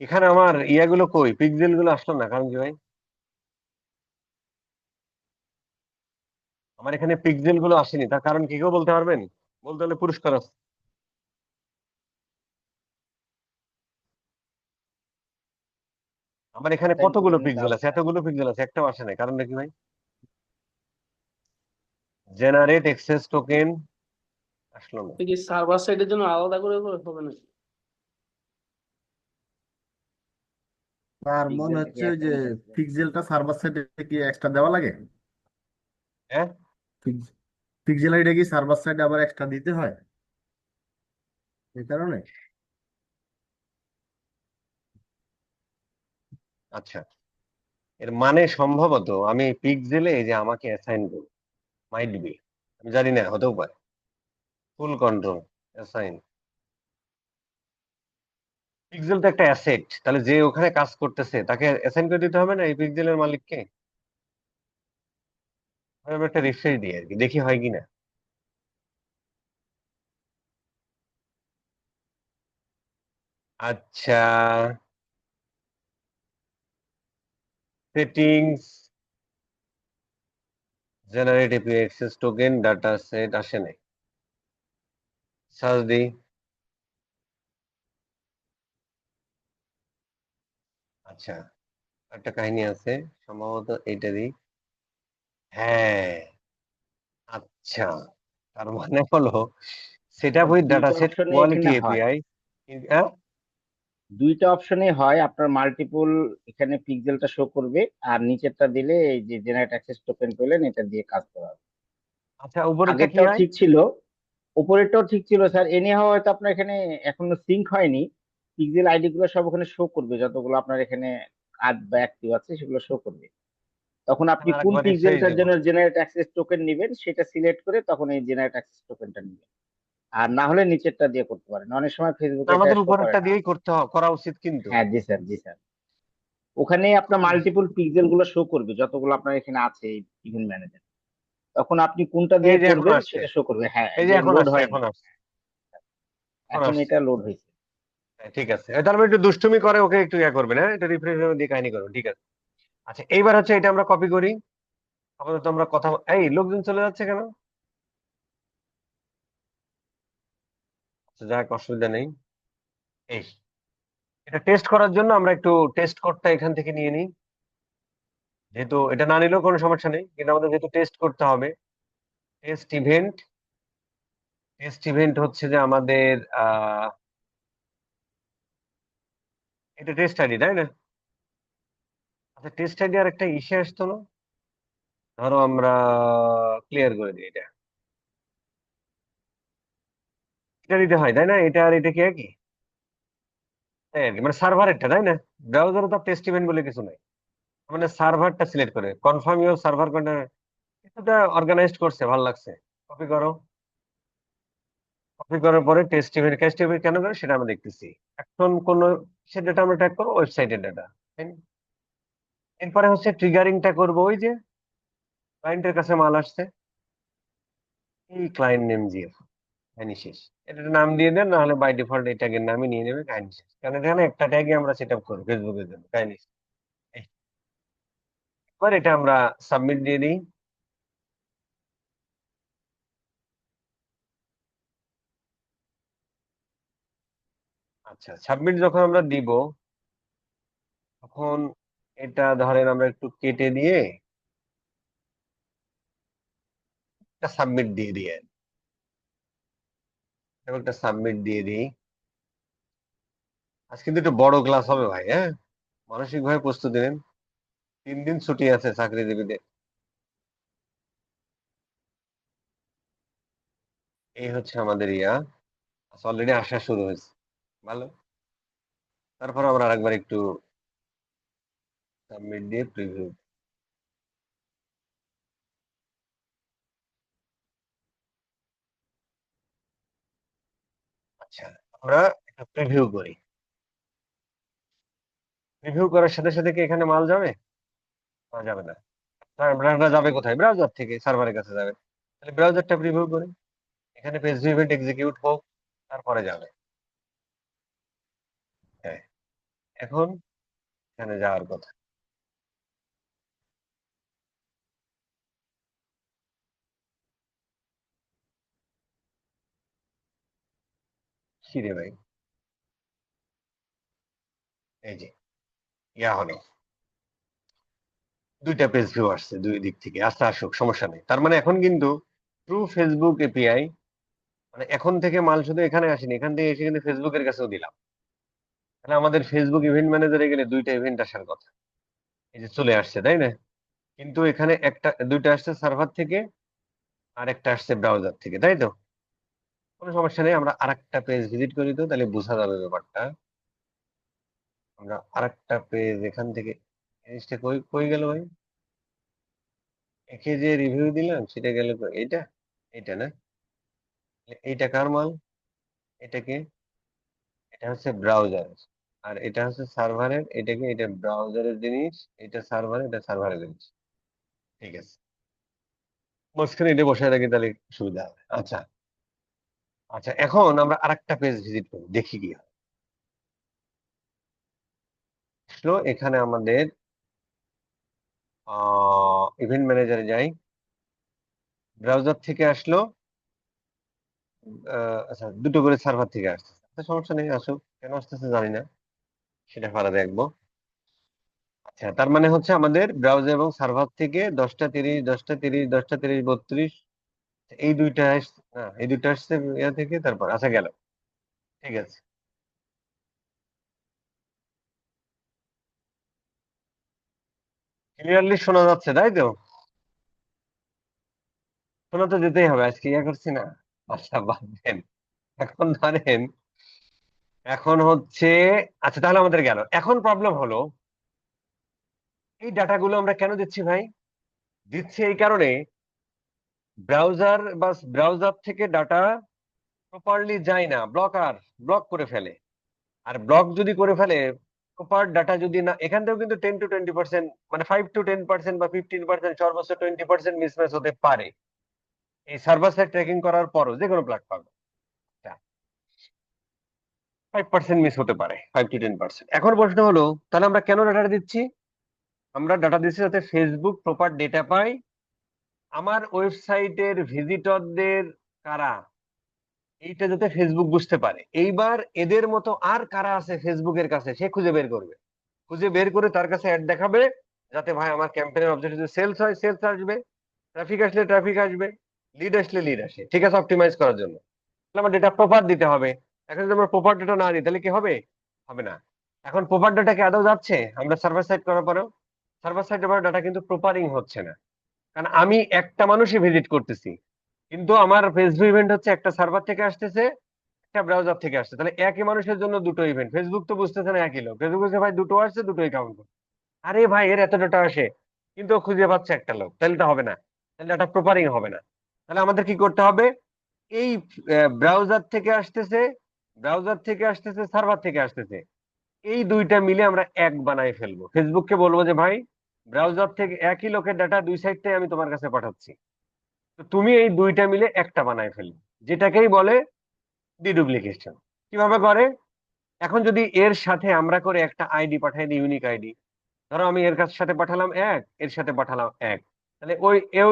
এখানে আমার ইয়াগুলো কই, পিক্সেল গুলো আসলো না, কারণ কি ভাই? আমার এখানে পিক্সেল গুলো আসেনি, তার কারণ কি কেউ বলতে পারবেন? বলতে হলে পুরস্কার আছে। আমার এখানে সাইন করে কতগুলো নিতে পিক্সেল হবে আছে, স্যার। এতগুলো পিক্সেল আছে, একটাও আসে নাই, কারণটা কি ভাই? জেনারেট এক্সেস টোকেন আসলো না। তো কি সার্ভার সাইডের জন্য আলাদা করে করে হবে না? তার মনে পিক্সেল থেকে হচ্ছে যে অ্যাসাইন করতে হবে। পিক্সেলটা সার্ভার সাইডে কি এক্সট্রা দেওয়া লাগে? হ্যাঁ, পিক্সেল আইডি কি সার্ভার সাইডে আবার এক্সট্রা দিতে হয় এই কারণে? আচ্ছা, এর মানে সম্ভবত আমি পিক্সেলে এই যে আমাকে অ্যাসাইন করব, মাইট বি, আমি জানি না, হতেও পারে। ফুল কন্ট্রোল, অ্যাসাইন, পিক্সেল তো একটা অ্যাসেট, তাহলে যে ওখানে কাজ করতেছে তাকে অ্যাসাইন করে দিতে হবে না এই পিক্সেলের মালিককে? আমি একটা রিফ্রেশ দিই আর কি, দেখি হয় কিনা। আচ্ছা, settings, generate API access token, data set, আসে নাই। সার্চ দিই। আচ্ছা, একটা কাহিনী আছে, সম্ভবত এইটারই। হ্যাঁ, আচ্ছা, তার মানে হলো set up sir with data দুইটা সেট অপশনে কোয়ালিটি এখানে হয়, এপিআই। হ্যাঁ, দুইটা অপশনে হয়। আপনার মাল্টিপল এখানে পিক্সেলটা শো করবে, আর নিচেরটা দিলে এই যে জেনারেট অ্যাক্সেস টোকেন পেলেন, এটা দিয়ে কাজ করা হবে। আচ্ছা, উপরেরটা কি আগেরটাও হয়? ঠিক ছিল, উপরেরটাও ঠিক ছিল স্যার। এনে হয়তো আপনার এখানে এখনো সিঙ্ক হয়নি। পিক্সেল আইডি গুলো সব ওখানে শো করবে, যতগুলো আপনার এখানে কার্ড বা অ্যাক্টিভ আছে সেগুলো শো করবে। তখন আপনি আমি কোন আরেকবার রিফ্রেশ পিক্সেলটার দেবো। জন্য জেনারেট অ্যাক্সেস টোকেন নেবেন সেটা সিলেক্ট করে তখন এই জেনারেট অ্যাক্সেস টোকেনটা নেবেন। আর না হলে নিচেরটা দিয়ে করতে পারেন, অনেক সময় ফেসবুকে এটা আমাদের শো করে উপরেরটা না। দিয়েই করা উচিত কিন্তু। হ্যাঁ জি স্যার, জি স্যার। ওখানে আপনার মাল্টিপল পিক্সেল গুলো শো করবে, যতগুলো আপনার এখানে আছে ইভেন্ট ম্যানেজার। তখন আপনি কোনটা এই দিয়ে যে এখন করবেন আসছে, সেটা শো করবে। হ্যাঁ, এই যে যে এখন লোড আসছে, হয়নি, এখন আসছে, এখন এখন আসছে। এটা লোড হয়েছে। হ্যাঁ, ঠিক আছে, তার মানে একটু দুষ্টুমি করে ওকে একটু ইয়া করবেন, হ্যাঁ, এটা রিফ্রেশ দিয়ে কাহিনী করবেন, ঠিক আছে। আচ্ছা, এইবার হচ্ছে এটা আমরা কপি করি। আপাতত আমরা কথা, এই লোকজন চলে যাচ্ছে কেন? আচ্ছা, যাক, অসুবিধা নেই। এই, এটা টেস্ট করার জন্য আমরা একটু টেস্ট কোডটা এখান থেকে নিয়ে নিই। যেহেতু এটা না নিলেও কোনো সমস্যা নেই, কিন্তু আমাদের যেহেতু টেস্ট করতে হবে, টেস্ট ইভেন্ট, টেস্ট ইভেন্ট হচ্ছে যে আমাদের এটা টেস্ট আইডি, তাই না? আচ্ছা, টেস্ট আইডি আর একটা ইসে আসতো না, ধরো আমরা ক্লিয়ার করে দিই এটা, এটা দিতে হয় তাই না? এটা আর এটা কি একই? তাই আর কি, মানে সার্ভারেরটা, তাই না? ব্রাউজারে তো টেস্ট ইভেন্ট বলে কিছু নাই, মানে সার্ভারটা সিলেক্ট করে কনফার্ম ইউর সার্ভার কন্টেনার, এটা অর্গানাইজড করছে, ভালো লাগছে। কপি করো, কপি করার পরে টেস্ট ইভেন্ট কেন করে সেটা আমরা দেখতেছি। এখন কোন সে ডেটা আমরা ট্র্যাক করবো, ওয়েবসাইটের ডেটা। এরপরে হচ্ছে ট্রিগারিংটা করবো, ওই যে ক্লায়েন্টের কাছে মাল আসছে, এই ক্লায়েন্ট নেম জিএফ, কাহিনী শেষ। এটা একটা নাম দিয়ে দেন, নাহলে বাই ডিফল্ট এই ট্যাগের নামই নিয়ে নেবে, কাহিনী শেষ। কারণ এখানে একটা ট্যাগে আমরা সেট আপ করি ফেসবুকের জন্য, কাহিনী শেষ। এই, এবার এটা আমরা সাবমিট দিয়ে দিই। আচ্ছা, সাবমিট যখন আমরা দিব, তখন এটা ধরেন আমরা একটু কেটে দিয়ে একটা সাবমিট দিয়ে দিই, একটা সাবমিট দিয়ে দিই। আজকে কিন্তু একটু বড় ক্লাস হবে ভাই, হ্যাঁ, মানসিক ভাবে প্রস্তুতি নেন। 3 দিন ছুটি আছে চাকরিজীবীদের। এই হচ্ছে আমাদের ইয়া, অলরেডি আসা শুরু হয়েছে, ভালো। তারপর আমরা আরেকবার একটু সাবমিট দিয়ে প্রিভিউ। আচ্ছা, আমরা একটা প্রিভিউ করি। প্রিভিউ করার সাথে সাথে কি এখানে মাল যাবে? যাবে না। ব্রাউজারটা যাবে কোথায়? ব্রাউজার থেকে সার্ভারের কাছে যাবে। তাহলে ব্রাউজারটা প্রিভিউ করি, এখানে পেজ ইভেন্ট এক্সিকিউট হোক, তারপরে যাবে। হ্যাঁ, এখন এখানে যাওয়ার কথা। সিরে ভাই, এই যে ইয়া হলো, 2টা পেজ ভিউ আসছে দুই দিক থেকে। আচ্ছা, আসুক, সমস্যা নেই। তার মানে এখন কিন্তু থ্রু ফেসবুক এপিআই, মানে এখন থেকে মাল শুধু এখানে আসেনি, এখান থেকে এসে কিন্তু ফেসবুকের কাছেও দিলাম। তাহলে আমাদের ফেসবুক ইভেন্ট ম্যানেজারে গেলে 2টা ইভেন্ট আসার কথা, এই যে চলে আসছে, তাই না? কিন্তু এখানে একটা 2টা আসছে সার্ভার থেকে, আর একটা আসছে ব্রাউজার থেকে, তাই তো? কোনো সমস্যা নেই, আমরা আরেকটা পেজ ভিজিট করি, তো তাহলে বোঝা যাবে ব্যাপারটা। আমরা আরেকটা পেজ এখান থেকে, জিনিসটা কই কই গেল ভাই? একে যে রিভিউ দিলাম সেটা গেল কই? এইটা, এইটা না? এইটা কার মাল? এটাকে, এটা হচ্ছে ব্রাউজার, আর এটা হচ্ছে সার্ভারের। এটাকে, এটা ব্রাউজারের জিনিস, এটা সার্ভার, এটা সার্ভারের জিনিস। ঠিক আছে, মাঝখানে এটা বসায় রাখি, তাহলে সুবিধা হবে। আচ্ছা, আচ্ছা, এখন আমরা আরেকটা পেজ ভিজিট করি, দেখি কি হয়। আসলো এখানে আমাদের ইভেন্ট ম্যানেজারে যাই, ব্রাউজার থেকে আসলো। আচ্ছা, 2টো করে সার্ভার থেকে আসছে। আচ্ছা, সমস্যা নেই, আসুক। কেন আসতেছে জানি না, সেটা পরে দেখবো। আচ্ছা, তার মানে হচ্ছে আমাদের ব্রাউজার এবং সার্ভার থেকে 10টা 30, 10টা 30, 10টা 30, 32, এই দুইটা না, এই দুইটা আসছে ইয়া থেকে, তারপর আচ্ছা গেল। ঠিক আছে, ক্লিয়ারলি শোনা যাচ্ছে, তাই তো? শোনা তো যেতেই হবে, আজকে ইয়া করছি না। আচ্ছা, বাদ দেন। এখন ধরেন, এখন হচ্ছে, আচ্ছা তাহলে আমাদের গেল। এখন প্রবলেম হলো, এই ডাটাগুলো আমরা কেন দিচ্ছি ভাই? দিচ্ছি এই কারণে, ব্রাউজার বা ব্রাউজার থেকে ডাটা প্রপারলি যায় না, ব্লক করে ফেলে। আর ব্লক যদি করে ফেলে, প্রপার ডাটা যদি না, এখান থেকেও কিন্তু 10 to 20%, মানে 5 to 10% বা 15%, সর্বোচ্চ 20% মিসম্যাচ হতে পারে এই সার্ভার সাইড ট্র্যাকিং করার পরও, যে কোনো প্ল্যাটফর্মে 5% মিস হতে পারে, 5 to 10%। এখন প্রশ্ন হলো, তাহলে আমরা কেন ডাটা দিচ্ছি? আমরা ডাটা দিচ্ছি যাতে ফেসবুক প্রপার ডেটা পায়, আমার ওয়েবসাইটের ভিজিটরদের কারা, এইটা যাতে ফেসবুক বুঝতে পারে। এইবার এদের মতো আর কারা আছে ফেসবুকের কাছে, সে খুঁজে বের করবে। খুঁজে বের করে তার কাছে অ্যাড দেখাবে, যাতে ভাই আমার ক্যাম্পেইনের অবজেক্টিভ যদি সেলস হয়, সেলস আসবে, ট্রাফিক আসলে ট্রাফিক আসবে, লিড আসলে লিড আসে। ঠিক আছে, অপটিমাইজ করার জন্য তাহলে আমার ডেটা প্রপার দিতে হবে। এখন যদি আমরা প্রপার ডেটা না দিই, তাহলে কি হবে? হবে না। এখন প্রপার ডাটা কি আদৌ যাচ্ছে? আমরা সার্ভার সাইড করার পরেও সার্ভার সাইড আমার ডাটা কিন্তু প্রপারিং হচ্ছে না, কারণ আমি একটা মানুষই ভিজিট করতেছি, কিন্তু আমার ফেসবুক ইভেন্ট হচ্ছে একটা সার্ভার থেকে আসতেছে, একটা ব্রাউজার থেকে আসছে। তাহলে একই মানুষের জন্য 2টো ইভেন্ট, ফেসবুক তো বুঝতেছে না একই লোক। ফেসবুক বলছে ভাই 2টো আসছে, 2টোই কাউন্ট করো। আরে ভাই, এর এত ডাটা আসে, কিন্তু ও খুঁজে পাচ্ছে একটা লোক, তাহলে এটা হবে না, তাহলে ডাটা প্রপারিং হবে না। তাহলে আমাদের কি করতে হবে? এই ব্রাউজার থেকে আসতেছে, সার্ভার থেকে আসতেছে, এই দুইটা মিলে আমরা এক বানাই ফেলবো। ফেসবুককে বলবো যে ভাই, ব্রাউজার থেকে একই লোকের ডাটা দুই সাইড থেকে আমি তোমার কাছে পাঠাচ্ছি, তো তুমি এই দুইটা মিলে একটা বানাই ফেলবে। যেটাকেই বলে ডিডুপ্লিকেশন। কিভাবে করে? এখন যদি এর সাথে আমরা করে একটা আইডি পাঠাই দিই, ইউনিক আইডি, ধরো আমি এর কাছ সাথে পাঠালাম 1, এর সাথে পাঠালাম 1, তাহলে ওই এও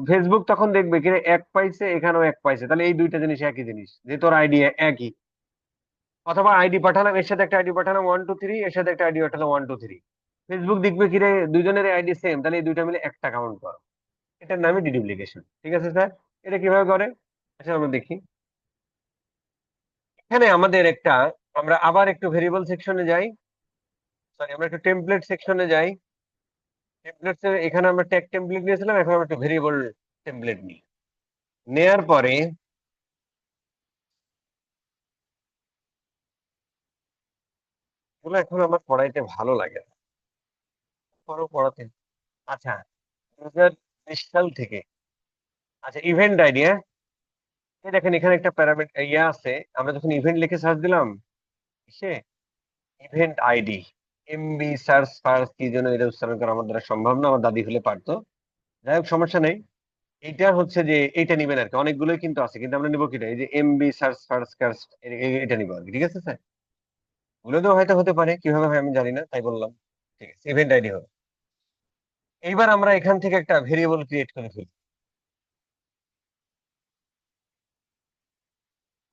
ফেসবুক তখন দেখবে কি রে, 1 পাইছে, এখানেও 1 পাইছে, তাহলে এই দুইটা জিনিস একই জিনিস, যেহেতু ওর আইডি একই। অথবা আইডি পাঠালাম, এর সাথে একটা আইডি পাঠালাম 123, এর সাথে একটা আইডি পাঠালাম 123, ফেসবুক দেখবে কি রে, দুইজনের আইডি সেম, তাহলে এই দুইটা মিলে একটা কাউন্ট করো। এটার নামই ডিডুপ্লিকেশন। ঠিক আছে স্যার? এটা কিভাবে করে আচ্ছা আমরা দেখি। এখানে আমাদের একটা, আমরা আবার একটু ভেরিয়েবল সেকশনে যাই, সরি আমরা একটু টেমপ্লেট সেকশনে যাই। টেমপ্লেটস এখানে আমরা ট্যাগ টেমপ্লেট নিয়েছিলাম, এখন আমরা একটু ভেরিয়েবল টেমপ্লেট নিই। নেয়ার পরে এগুলো এখন আমার পড়াইতে ভালো লাগে না, পরও পড়াতে। আচ্ছা, 2020 সাল থেকে, আচ্ছা ইভেন্ট আইডি, হ্যাঁ, এই দেখেন এখানে একটা প্যারামিটার ইয়ে আছে, আমরা যখন ইভেন্ট লিখে সার্চ দিলাম, সে ইভেন্ট আইডি, এমবি সার্চ ফার্স কি জন্য এটা উচ্চারণ করা আমার দ্বারা সম্ভব না, আমার দাদি হলে পারতো। যাই হোক সমস্যা নেই। এইটা হচ্ছে যে এইটা নিবেন আর কি, অনেকগুলোই কিন্তু আছে, কিন্তু আমরা নিবো কিটা, এই যে এমবি সার্চ ফার্স কার্স, এটা নিবো আর কি। ঠিক আছে স্যার? ওগুলো তো হয়তো হতে পারে, কিভাবে হয় আমি জানি না, তাই বললাম। ঠিক আছে, ইভেন্ট আইডি হবে। এইবার আমরা এখান থেকে একটা ভেরিয়েবল ক্রিয়েট করে ফেলি।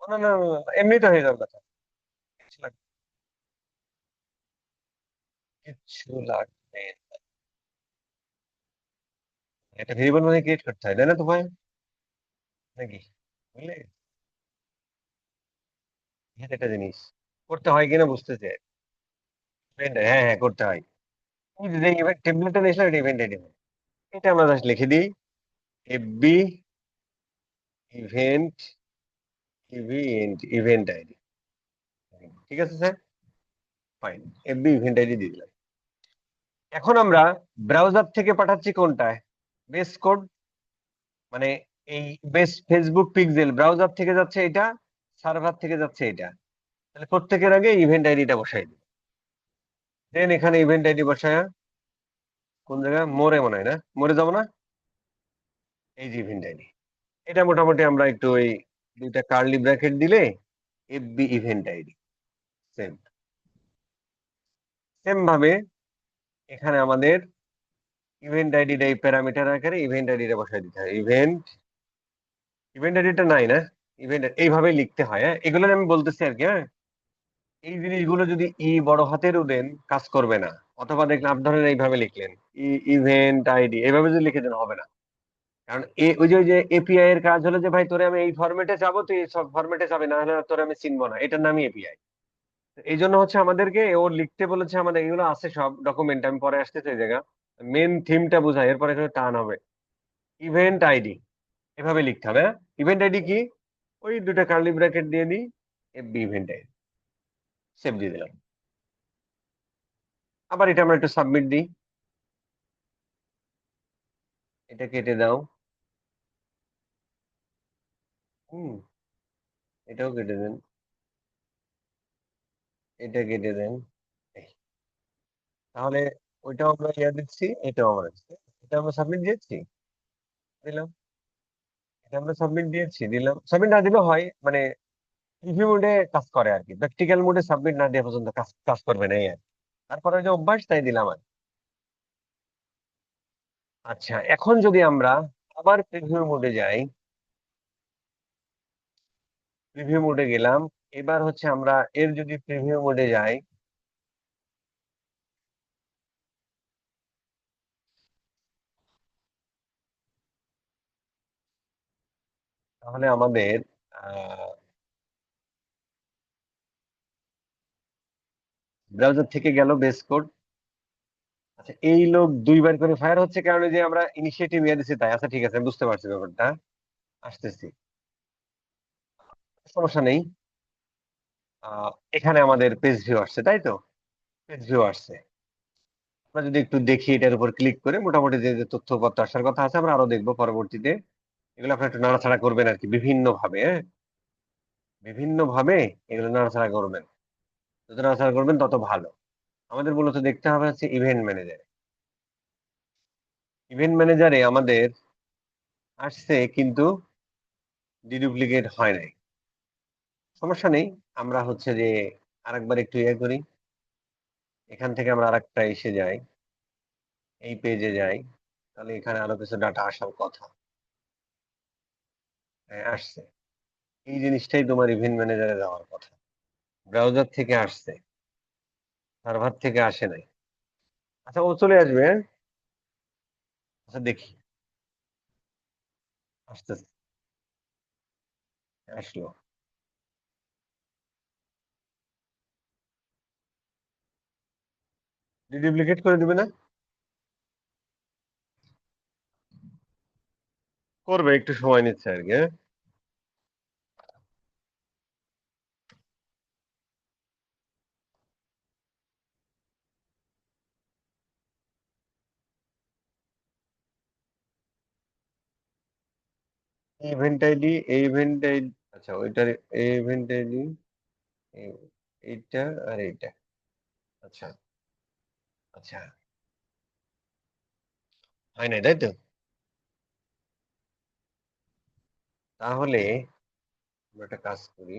না না না, না, এমনি তো হয়ে যাবে কথা, কিছু লাগবে, কিচ্ছু লাগবে না। একটা ভেরিয়েবল মানে ক্রিয়েট করতে হয়, তাই না তো ভাই, নাকি? বুঝলে, এটা একটা জিনিস করতে হয় কিনা বুঝতে চাই। হ্যাঁ হ্যাঁ করতে হয়। এই যে ইভেন্ট টেমপ্লেটটা নিয়েছিলাম, এটা ইভেন্ট আইডি, এটা আমরা জাস্ট লিখে দিই FB event, event event ID. ঠিক আছে sir, fine, FB event ID দিয়ে দিলাম। এখন আমরা ব্রাউজার থেকে পাঠাচ্ছি কোনটায়, বেস কোড, মানে এই বেস ফেসবুক পিক্সেল ব্রাউজার থেকে যাচ্ছে এটা, সার্ভার থেকে যাচ্ছে এটা, তাহলে প্রত্যেকের আগে ইভেন্ট আইডিটা বসাই দিই। দেন এখানে ইভেন্ট আইডি বসায়, কোন জায়গায়, মোরে মনে হয়, না মোরে যাবো না, এই যে ইভেন্ট আইডি, এটা মোটামুটি আমরা একটু ওই দুইটা কার্লি ব্র্যাকেট দিলে FB event ID, same same ভাবে এখানে আমাদের ইভেন্ট আইডিটা এই প্যারামিটার আকারে ইভেন্ট আইডিটা বসাই দিতে হয়। ইভেন্ট ইভেন্ট আইডিটা নাই না, ইভেন্ট এইভাবে লিখতে হয়, হ্যাঁ এগুলো আমি বলতেছি আর কি। হ্যাঁ, এই জিনিসগুলো যদি ই বড় হাতেরও দেন কাজ করবে না, অথবা দেখলেন আপ ধরেন এইভাবে লিখলেন ইভেন্ট আইডি, এইভাবে যদি লিখে দেন হবে না। কারণ ওই যে এপিআই এর কাজ হলো যে ভাই তোরে আমি এই ফরম্যাটে চাবো, তুই এই সব ফরম্যাটে যাবে, না হলে তোরে আমি চিনবো না, এটার নামই এপিআই। এই জন্য হচ্ছে আমাদেরকে ও লিখতে বলেছে, আমাদের এগুলো আছে সব ডকুমেন্ট, আমি পরে আসতেছি ওই জায়গা, মেন থিমটা বোঝায়, এরপরে এখানে টান হবে ইভেন্ট আইডি, এভাবে লিখতে হবে। ইভেন্ট আইডি কি, ওই দুটো কার্লি ব্র্যাকেট দিয়ে দিই, এফবি ইভেন্ট আইডি, সেভ দিয়ে দিলাম। আবার এটা আমরা একটু সাবমিট দিই, এটা কেটে দাও, হুম, এটাও কেটে দেন, এটা কেটে দেন। এই, তাহলে ওইটাও আমরা ইয়া দিচ্ছি, এটাও আমরা দিচ্ছি, এটা আমরা সাবমিট দিয়েছি, দিলাম, এটা আমরা সাবমিট দিয়েছি, দিলাম। সাবমিট না দিলেও হয়, মানে প্রিভিউ মোডে কাজ করে আর কি, প্র্যাকটিক্যাল মোডে সাবমিট না দেওয়া পর্যন্ত কাজ কাজ করবে না, এই আর কি। তারপরে ওই যে অভ্যাস, তাই দিলাম আর কি। আচ্ছা, এখন যদি আমরা আবার প্রিভিউ মোডে যাই, প্রিভিউ মোডে গেলাম, এবার হচ্ছে আমরা এর যদি প্রিভিউ মোডে যাই, তাহলে আমাদের ব্রাউজার থেকে গেল বেস কোড। আচ্ছা, এই লোক দুইবার করে ফায়ার হচ্ছে, কারণ এই যে আমরা ইনিশিয়েটিভ নিয়ে দিচ্ছি তাই। আচ্ছা ঠিক আছে, আমি বুঝতে পারছি ব্যাপারটা, আসতেছি, সমস্যা নেই। এখানে আমাদের পেজ ভিউ আসছে, তাই তো, পেজ ভিউ আসছে। আমরা যদি একটু দেখি এটার উপর ক্লিক করে, মোটামুটি যে যে তথ্যপত্র আসার কথা আছে আমরা আরো দেখবো পরবর্তীতে, এগুলো আপনি একটু নাড়াচাড়া করবেন আর কি, বিভিন্ন ভাবে, হ্যাঁ বিভিন্ন ভাবে এগুলো নাড়াচাড়া করবেন, যত নাড়াচাড়া করবেন তত ভালো। আমাদের মূলত দেখতে হবে হচ্ছে ইভেন্ট ম্যানেজার, ইভেন্ট ম্যানেজারে আমাদের আসছে কিন্তু ডিডুপ্লিকেট হয় নাই, সমস্যা নেই। আমরা হচ্ছে যে আরেকবার একটু ইয়ে করি, এখান থেকে আমরা আরেকটা এসে যাই, এই পেজে যাই, তাহলে এখানে আরো কিছু ডাটা আসার কথা। হ্যাঁ, আসছে। এই জিনিসটাই তোমার ইভেন্ট ম্যানেজারে যাওয়ার কথা, ব্রাউজার থেকে আসছে, সার্ভার থেকে আসে নাই। আচ্ছা, ও চলে আসবে, হ্যাঁ? আচ্ছা দেখি, আসতেছে, আসলো। ডিডুপ্লিকেট করে দিবে না? করবে, একটু সময় নিচ্ছে আর কি, হ্যাঁ? ইভেন্ট আইডি, এই ইভেন্ট আইডি, আচ্ছা ওইটার, এই ইভেন্ট আইডি, এইটা আর এইটা। আচ্ছা আচ্ছা, হয় নাই তাই তো? তাহলে আমরা একটা কাজ করি,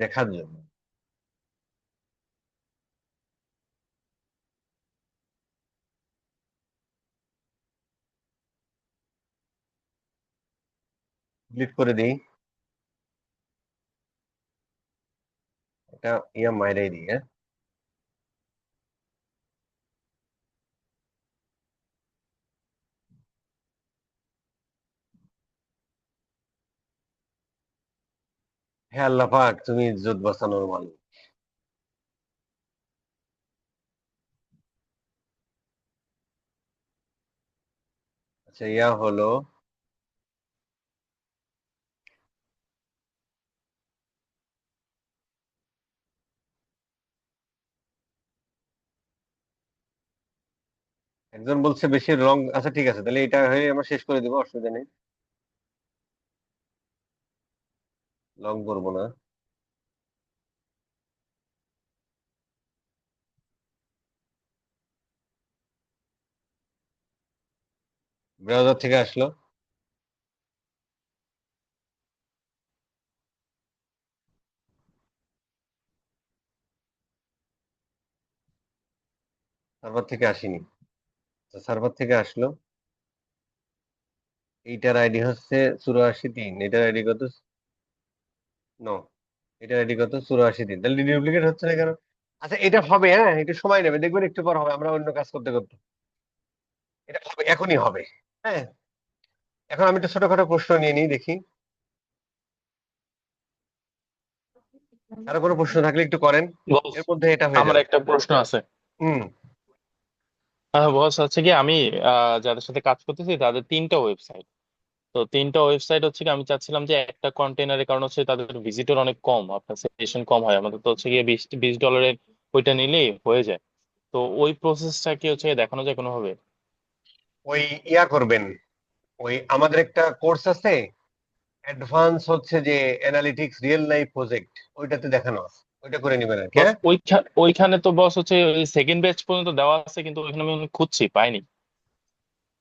দেখার জন্য। ডিলিট করে দিই, এটা ইয়া মাইরাই দিই, হ্যাঁ? হ্যাঁ, আল্লাহ পাক, তুমি ইজ্জত বাঁচানোর মালিক। আচ্ছা, ইয়া হলো, একজন বলছে বেশি রং। আচ্ছা ঠিক আছে, তাহলে এটা হয়ে আমরা শেষ করে দিব, অসুবিধা নেই, লং করবো না। ব্রাউজার থেকে আসলো, সার্ভার থেকে আসেনি। সার্ভার থেকে আসলো, এইটার আইডি হচ্ছে 84 3, এটার আইডি কত? নো, এটার আইডি কত? 84 3, তাহলে ডুপ্লিকেট হচ্ছে না কেন? আচ্ছা, এটা হবে, হ্যাঁ, একটু সময় নেবে, দেখবেন একটু পর হবে, আমরা অন্য কাজ করতে করতে। এটা হবে, এখনই হবে। হ্যাঁ, এখন আমি একটা ছোটখাটো প্রশ্ন নিয়ে নিই, দেখি কারো কোনো প্রশ্ন থাকলে একটু করেন, বস, এর মধ্যে এটা হয়ে আমার যাবে। একটা প্রশ্ন আছে। হুম। বস, হচ্ছে কি আমি যাদের সাথে কাজ করতেছি তাদের তিনটা ওয়েবসাইট। তো তিনটা ওয়েবসাইট হচ্ছে কি আমি চাচ্ছিলাম যে একটা কন্টেনারের কারণ হচ্ছে তাদের ভিজিটর অনেক কম, আপনার সেশন কম হয়, আমাদের তো হচ্ছে গিয়ে 20 20 ডলারের ওইটা নিলেই হয়ে যায়। তো ওই প্রসেসটা কি হচ্ছে দেখানো যায় কোনোভাবে? ওই ইয়া করবেন, ওই আমাদের একটা কোর্স আছে, অ্যাডভান্স হচ্ছে যে অ্যানালিটিক্স রিয়েল লাইফ প্রজেক্ট, ওইটাতে দেখানো আছে, ওইটা করে নেবেন আর কি, বস, হ্যাঁ? ওইখানে তো বস হচ্ছে ওই সেকেন্ড ব্যাচ পর্যন্ত দেওয়া আছে, কিন্তু ওইখানে আমি খুঁজছি পাইনি।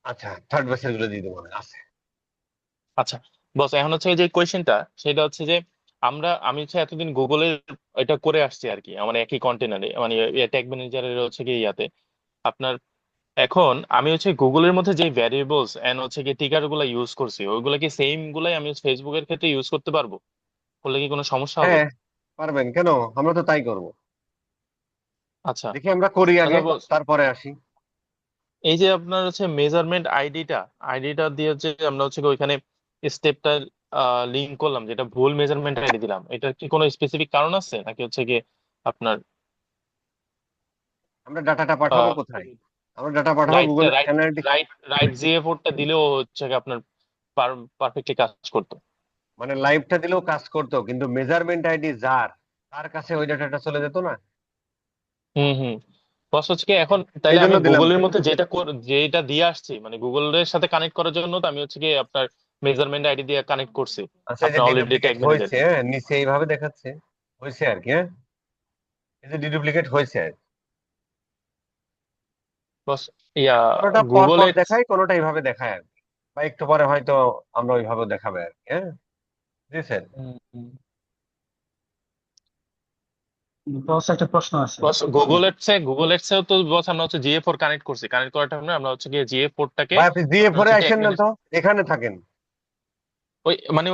আচ্ছা, থার্ড ব্যাচের গুলো দিয়ে দেবো, আছে। আচ্ছা বস, এখন হচ্ছে যে কোয়েশ্চেনটা সেটা হচ্ছে যে আমি হচ্ছে এতদিন গুগলের এটা করে আসছি আর কি, আমার একই কন্টেনারে মানে ট্যাগ ম্যানেজারের হচ্ছে কি ইয়াতে আপনার। এখন আমি হচ্ছে গুগলের মধ্যে যে ভ্যারিয়েবলস এন্ড হচ্ছে কি টিকার গুলা ইউজ করছি, ওইগুলা কি সেম গুলাই আমি ফেসবুকের ক্ষেত্রে ইউজ করতে পারবো? করলে কি কোনো সমস্যা হবে? হ্যাঁ, পারবেন কেন, আমরা তো তাই করব। আচ্ছা দেখি আমরা করি আগে, আচ্ছা বস, তারপরে আসি। এই যে আপনার হচ্ছে মেজারমেন্ট আইডিটা দিয়ে হচ্ছে আমরা হচ্ছে কি ওইখানে স্টেপটা লিঙ্ক করলাম, যেটা ভুল মেজারমেন্ট আইডি দিলাম, এটার কি কোনো স্পেসিফিক কারণ আছে নাকি হচ্ছে কি আপনার আমরা ডাটাটা পাঠাবো কোথায়? আমরা ডাটা পাঠাবো right Google right analytics. Right right জিএফ4টা দিলেও হচ্ছে কি আপনার পারফেক্টলি কাজ করতো? মানে লাইভটা দিলেও কাজ করতো, কিন্তু মেজারমেন্ট আইডি যার, তার কাছে ওই ডাটাটা চলে যেত না। হুম হুম। বস হচ্ছে কি এখন তো এই তাইলে জন্য আমি দিলাম। গুগলের মধ্যে যেটা দিয়ে আসছি মানে গুগলের সাথে কানেক্ট করার জন্য তো আমি হচ্ছে কি আপনার মেজারমেন্ট আইডি দিয়ে কানেক্ট করছি আচ্ছা, এই যে আপনার অলরেডি ডিডুপ্লিকেট ট্যাগ ম্যানেজার হয়েছে, হ্যাঁ, নিচে এইভাবে দেখাচ্ছে, হয়েছে আর কি, হ্যাঁ, এই যে ডিডুপ্লিকেট হয়েছে আর কি। বস। ইয়া কোনোটা পর পর গুগলের দেখায়, কোনোটা এইভাবে দেখায় আর কি, বা একটু পরে হয়তো আমরা ওইভাবে দেখাবে আর কি, হ্যাঁ, বুঝছেন? বস একটা প্রশ্ন আছে। বস গুগল এডসেও তো বস আমরা হচ্ছে GA4 কানেক্ট করছি, কানেক্ট করার টাইমে আমরা হচ্ছে গিয়ে GA4টাকে ভাই আপনি দিয়ে আপনার পরে হচ্ছে ট্যাগ আসেন না তো, এখানে থাকেন।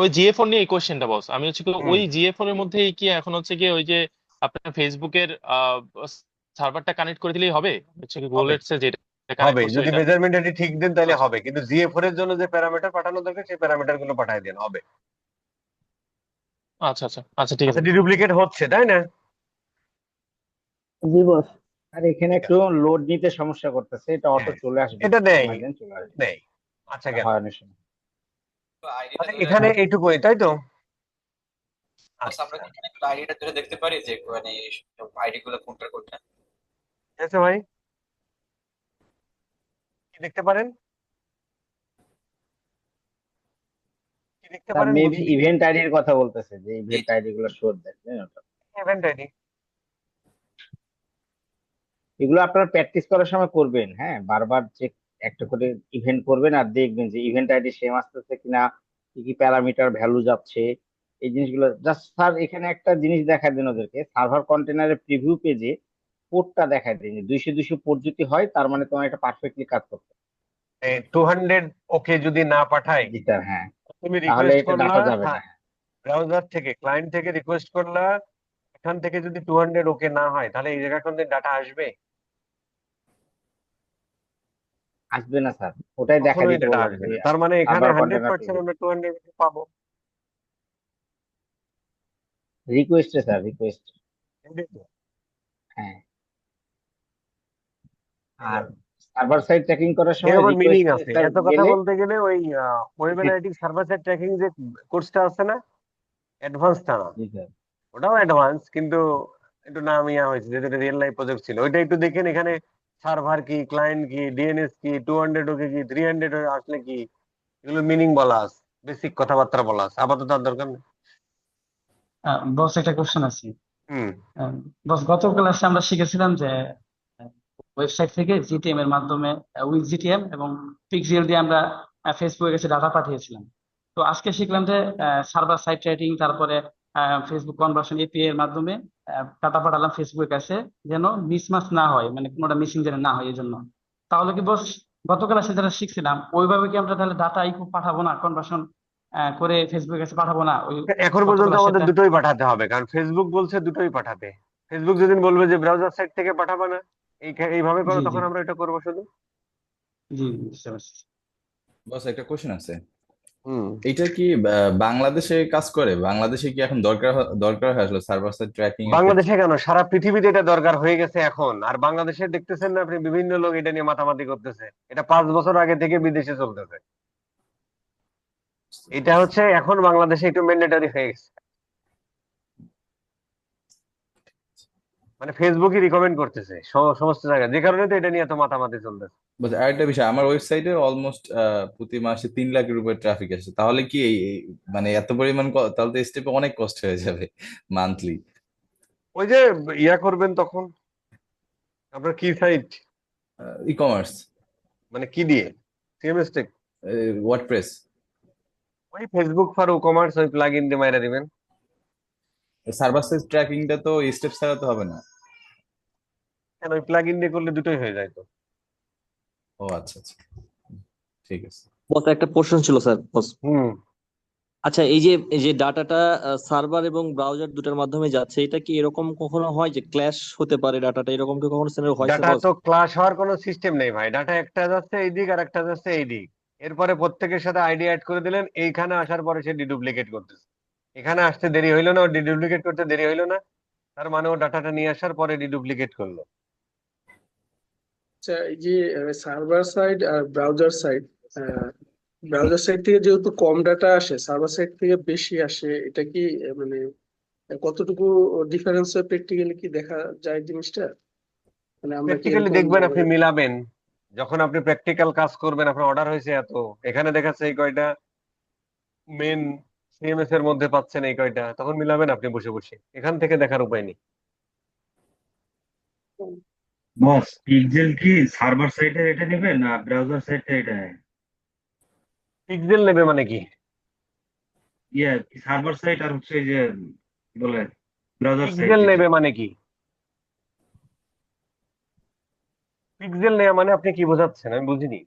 ওই GA4 নিয়ে এই কোয়েশ্চেনটা বস, আমি হচ্ছে কি হুম, ওই GA4 এর মধ্যেই কি এখন হচ্ছে কি ওই যে আপনার ফেসবুকের সার্ভারটা কানেক্ট করে দিলেই হবে, হচ্ছে কি গুগল হবে এডসে যেটা কানেক্ট হবে, করছে যদি ওইটা? মেজারমেন্ট এটি ঠিক দেন তাহলে আচ্ছা হবে, কিন্তু জিএ4 এর জন্য যে প্যারামিটার পাঠানো দরকার সেই প্যারামিটার গুলো পাঠিয়ে দেন, হবে। আচ্ছা আচ্ছা আচ্ছা, ঠিক আচ্ছা, আছে। ডিডুপ্লিকেট হচ্ছে তাই না? জি বস। আর এখানে ঠিক একটু আছে, লোড নিতে সমস্যা করতেছে, এটা অটো হ্যাঁ, চলে আসবে, এটা একটু নেই, সময় দেন, চলে আসবে। নেই, আচ্ছা এটা গেল, হয় অনেক সময়। আইডিটা তাহলে ধরে এখানে এইটুকুই তাই তো। বস, আমরা আচ্ছা, কি এখানে একটু আইডিটা ধরে দেখতে পারি যে মানে আইডি গুলো কোনটা কোনটা? ঠিক আছে ভাই, কি দেখতে পারেন, কি দেখতে স্যার পারেন মেবি বুঝিনি। ইভেন্ট আইডির কথা বলতেছে, যে জি ইভেন্ট জি। আইডি গুলো শো দেখবেন ওটা। ইভেন্ট আইডি, এগুলো আপনারা প্র্যাকটিস করার সময় করবেন, হ্যাঁ, বারবার চেক একটা করে ইভেন্ট করবেন আর দেখবেন যে ইভেন্ট আইডি সেম আসতেছে কিনা, কি কি প্যারামিটার ভ্যালু যাচ্ছে, এই জিনিসগুলো। জাস্ট স্যার এখানে একটা জিনিস দেখায় দিন ওদেরকে, সার্ভার কন্টেনারের প্রিভিউ পেজে পোর্টটা দেখায় দিন, যে 200 পোর্ট যদি হয় তার মানে তোমার এটা পারফেক্টলি কাজ করছে। 200 ওকে যদি না পাঠাই, জি স্যার, হ্যাঁ, তুমি তাহলে রিকোয়েস্ট এটা করলা, ডাটা যাবে না। হ্যাঁ, ব্রাউজার থেকে ক্লায়েন্ট থেকে রিকোয়েস্ট করলা, এখান থেকে যদি 200 ওকে না হয় তাহলে এই জায়গা কোন ডাটা আসবে? আসবে না স্যার, ওটাই দেখা কখনোই দিতে ডাটা বললাম আসবে যে না, তার মানে এখানে server hundred container percent preview আমরা 200 পাবো। রিকোয়েস্টে স্যার, রিকোয়েস্ট। এটাই তো। হ্যাঁ, আর সার্ভার সাইড ট্র্যাকিং করার এর সময় আবার মিনিং রিকোয়েস্টে আছে, স্যার এত কথা গেলে বলতে গেলে ওই web analytics server side tracking যে কোর্সটা আছে না, অ্যাডভান্সটা না, জি স্যার। ওটাও অ্যাডভান্স কিন্তু একটু নাম ইয়া হয়েছে, যেটা রিয়েল লাইফ প্রজেক্ট ছিল ওইটা একটু দেখেন, এখানে সার্ভার কি, ক্লায়েন্ট কি, ডিএনএস কি, 200 ওকে কি, 300 আসলে কি, এগুলো মিনিং বলা আছে, বেসিক কথাবার্তা বলা আছে, আপাতত আর দরকার নেই। বস একটা কোশ্চেন আছে। হুম, বস গত ক্লাসে আমরা শিখেছিলাম যে ওয়েবসাইট থেকে জিটিএম এর মাধ্যমে উইথ জিটিএম এবং পিক্সেল দিয়ে আমরা ফেসবুকের কাছে ডাটা পাঠিয়েছিলাম। তো আজকে শিখলাম যে সার্ভার সাইড ট্র্যাকিং, তারপরে ফেসবুক কনভার্সন এপিআই এর মাধ্যমে ডাটা পাঠালাম ফেসবুকের কাছে, যেন মিসম্যাচ না হয়, মানে কোনোটা মিসিং যেন না হয় এই জন্য। তাহলে কি বস গত ক্লাসে যেটা শিখছিলাম ওইভাবে কি আমরা তাহলে ডাটা পাঠাবো না, কনভার্সন করে ফেসবুকের কাছে পাঠাবো না ওই এখন গত পর্যন্ত আমাদের ক্লাসেরটা? দুটোই পাঠাতে হবে, কারণ ফেসবুক বলছে দুটোই পাঠাতে। ফেসবুক যেদিন বলবে যে ব্রাউজার সাইট থেকে পাঠাবে না, এইভাবে করো, জি জি তখন আমরা এটা করবো শুধু। জি, বুঝতে পারছি। বস একটা কোশ্চেন আছে, হুম, এটা কি বাংলাদেশে কাজ করে? বাংলাদেশে কি এখন দরকার হয় আসলে সার্ভার সাইড ট্র্যাকিং এর ক্ষেত্রে? বাংলাদেশে কেন, সারা পৃথিবীতে এটা দরকার হয়ে গেছে এখন। আর বাংলাদেশে দেখতেছেন না আপনি, বিভিন্ন লোক এটা নিয়ে মাতামাতি করতেছে, এটা 5 বছর আগে থেকে বিদেশে চলতেছে। এটা হচ্ছে এখন বাংলাদেশে একটু ম্যান্ডেটরি হয়ে গেছে, মানে ফেসবুকই রিকমেন্ড করতেছে সমস্ত জায়গায়, যে কারণে তো এটা নিয়ে এত মাতামাতি চলতেছে। বস আরেকটা বিষয়, আমার ওয়েবসাইটে অলমোস্ট প্রতি মাসে 3 লাখের উপরে ট্রাফিক আসে, তাহলে কি মানে এত পরিমাণ তাহলে তো স্টেপে অনেক কষ্ট হয়ে যাবে মান্থলি। ওই যে ইয়া করবেন তখন, আপনার কি সাইট, ই কমার্স, মানে কি দিয়ে, সিএমএস টেক, ওয়ার্ডপ্রেস। ওই ফেসবুক ফর কমার্স, ওই প্লাগ ইন দিয়ে মাইরা দিবেন। সার্ভার সাইড ট্র্যাকিংটা তো স্টেপ ছাড়া তো হবে না। কেন, ওই প্লাগ ইন দিয়ে করলে দুটোই হয়ে যায় তো। ও আচ্ছা আচ্ছা, ঠিক আছে। বস একটা প্রশ্ন ছিল স্যার বস। হুম, আচ্ছা, এই যে ডাটাটা সার্ভার এবং ব্রাউজার দুটার মাধ্যমে যাচ্ছে, এটা কি এরকম কখনো হয় যে ক্ল্যাশ হতে পারে ডাটাটা, এরকম কি কখনো সিনারিও হয়েছে ডাটা বস? তো ক্লাস হওয়ার কোনো সিস্টেম নেই ভাই, ডাটা একটা যাচ্ছে এই দিক আর একটা যাচ্ছে এই দিক, এরপরে প্রত্যেকের সাথে আইডি অ্যাড করে দিলেন, এইখানে আসার পরে সে ডিডুপ্লিকেট করতেছে, এখানে আসতে দেরি হইলো না, ও ডিডুপ্লিকেট করতে দেরি হইলো না, তার মানে ও ডাটাটা নিয়ে আসার পরে ডিডুপ্লিকেট করলো। আচ্ছা, এই যে সার্ভার সাইড আর ব্রাউজার সাইড, ব্রাউজার সাইড থেকে যেহেতু কম ডাটা আসে, সার্ভার সাইড থেকে বেশি আসে, এটা কি মানে কতটুকু ডিফারেন্স প্র্যাকটিক্যালি কি দেখা যায় জিনিসটা? মানে আমরা কি প্র্যাকটিক্যালি এরকম দেখবেন, আপনি মিলাবেন, যখন আপনি প্র্যাকটিক্যাল কাজ করবেন, আপনার অর্ডার হয়েছে এত, এখানে দেখাচ্ছে এই কয়টা, মেন সিএমএস এর মধ্যে পাচ্ছেন এই কয়টা, তখন মিলাবেন আপনি বসে বসে, এখান থেকে দেখার উপায় নেই। বস পিক্সেল কি সার্ভার সাইডে এটা নেবে না ব্রাউজার সাইডে এটা নেয়? পিক্সেল নেবে মানে কি? ইয়ে সার্ভার সাইড আর হচ্ছে এই যে কি বলে ব্রাউজার সাইড পিক্সেল যেটা। নেবে মানে কি? পিক্সেল নেওয়া মানে আপনি কি বোঝাচ্ছেন আমি বুঝিনি।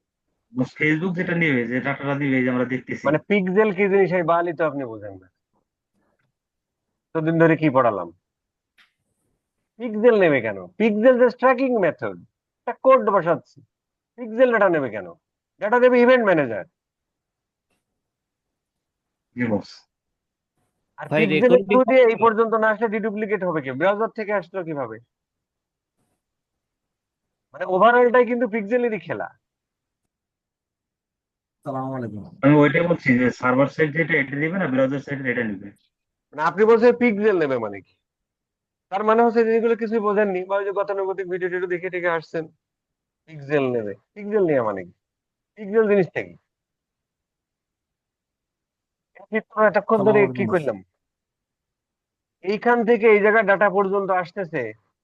বস ফেসবুক যেটা নেবে, যে ডাটাটা দিবে এই যে আমরা দেখতেছি। মানে পিক্সেল কি জিনিস এই বালই তো আপনি বোঝেন না, এতদিন ধরে কি পড়ালাম। পিক্সেল নেবে কেন? পিক্সেল জাস্ট ট্র্যাকিং মেথড, একটা কোড বসাচ্ছি। পিক্সেল ডাটা নেবে কেন? ডাটা দেবে ইভেন্ট ম্যানেজার। জি বস। আর ভাই পিক্সেল রেকর্ডিং দিয়ে এই পর্যন্ত না আসলে ডিডুপ্লিকেট হবে কি? ব্রাউজার থেকে আসলো কিভাবে? মানে ওভারঅলটাই কিন্তু পিক্সেলেরই খেলা। সালাম আলাইকুম। আমি ওইটাই বলছি যে সার্ভার সাইড যেটা এটা নেবে না ব্রাউজার সাইড এটা নেবে। মানে আপনি বলছেন পিক্সেল নেবে মানে কি? তার মানে হচ্ছে যে এগুলো কিছুই বোঝেননি, বা ওই যে গতানুগতিক ভিডিও টিডিও দেখে টেকে আসছেন। পিক্সেল নেবে, পিক্সেল নেওয়া মানে কি? পিক্সেল জিনিসটা কি? এতক্ষণ সালাম ধরে আলাইকুম কি বস। করলাম? এইখান থেকে এই জায়গায় ডাটা পর্যন্ত আসতেছে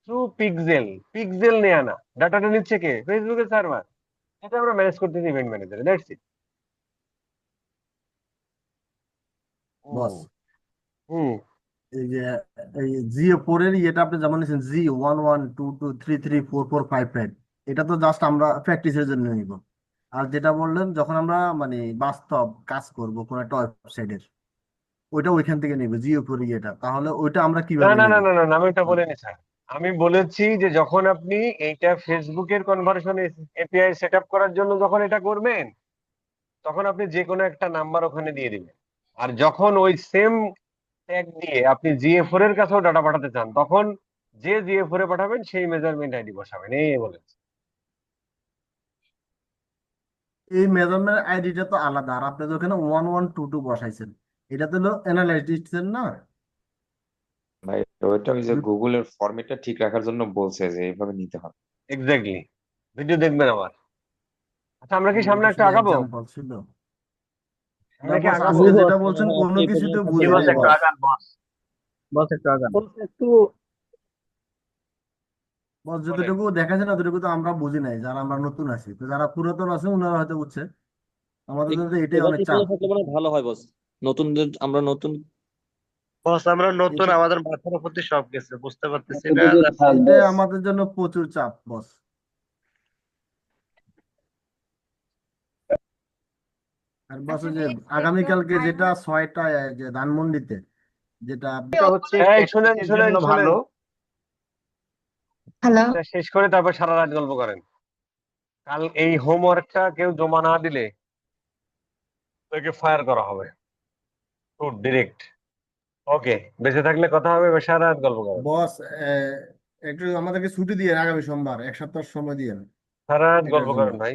থ্রু পিক্সেল। পিক্সেল নেয়া না, ডাটাটা নিচ্ছে কে? ফেসবুকের সার্ভার। এটা আমরা ম্যানেজ করতেছি ইভেন্ট ম্যানেজারে, দ্যাটস ইট। বস হুম। এই যে এই G4 এর ইয়েটা আপনি যেমন নিয়েছেন G1122334455, এটা তো জাস্ট আমরা প্র্যাকটিসের জন্য নিব। আর যেটা বললেন যখন আমরা মানে বাস্তব কাজ করব কোন একটা ওয়েবসাইটের, ওইটা ওইখান থেকে নিব G4 ইয়েটা, তাহলে ওইটা আমরা না কিভাবে না নিব? না না না না, আমি এটা বলিনি স্যার। আমি বলেছি যে যখন আপনি এইটা ফেসবুকের কনভার্সন এপিআই সেট আপ করার জন্য যখন এটা করবেন, তখন আপনি যে কোনো একটা নাম্বার ওখানে দিয়ে দিবেন। আর যখন ওই সেম ট্যাগ দিয়ে আপনি GA4 এর কাছেও ডাটা পাঠাতে চান, তখন যে GA4 এ পাঠাবেন সেই মেজারমেন্ট আইডি বসাবেন, এই বলেছে। এই মেজারমেন্ট আইডিটা তো আলাদা, আর আপনি তো ওখানে 1122 বসাইছেন, এটা তো হলো অ্যানালাইটিক্স এর না? ভাই ওইটা ওই যে গুগলের ফরম্যাটটা ঠিক রাখার জন্য বলছে যে এইভাবে নিতে হবে। এক্স্যাক্টলি, ভিডিও দেখবেন আমার। আচ্ছা, আমরা কি সামনে এটা একটা শুধু আগাবো? এক্সাম্পল ছিল। আমরা কি বস আগাবো? আজকে যেটা বলছেন কোনো এই কিছুতে পর্যন্ত বুঝি নাই থাকবে বস। বস একটু আগান। বস বলেন। যতটুকু দেখাচ্ছে না ততটুকু তো আমরা বুঝি নাই, যারা আমরা নতুন আছি। তো যারা পুরাতন আছে ওনারা হয়তো বুঝছে, আমাদের জন্য তো এটাই অনেক চাপ। থাকলে মনে হয় ভালো হয় বস, নতুনদের আমরা নতুন বস আমরা নতুন, এটা আমাদের মাথার উপর দিয়ে সব কিছু বুঝতে পারতেছি না। এটা আমাদের জন্য প্রচুর চাপ বস। আর বস ওই যে আগামীকালকে যেটা 6টায় যে ধানমন্ডিতে, যেটা এটা হচ্ছে এই শুনেন প্র্যাকটিসের শুনেন জন্য শুনেন, ভালো। হ্যালো, এটা শেষ করে তারপর সারা রাত গল্প করেন। কাল এই হোমওয়ার্কটা কেউ জমা না দিলে তাকে ফায়ার করা হবে, তো ডিরেক্ট। ওকে, বেঁচে থাকলে কথা হবে, এবার সারা রাত গল্প করেন। বস একটু আমাদেরকে ছুটি দিয়ে আগামী সোমবার 1 সপ্তাহ সময় দিয়ে সারা রাত এটার গল্প জন্য। করেন ভাই।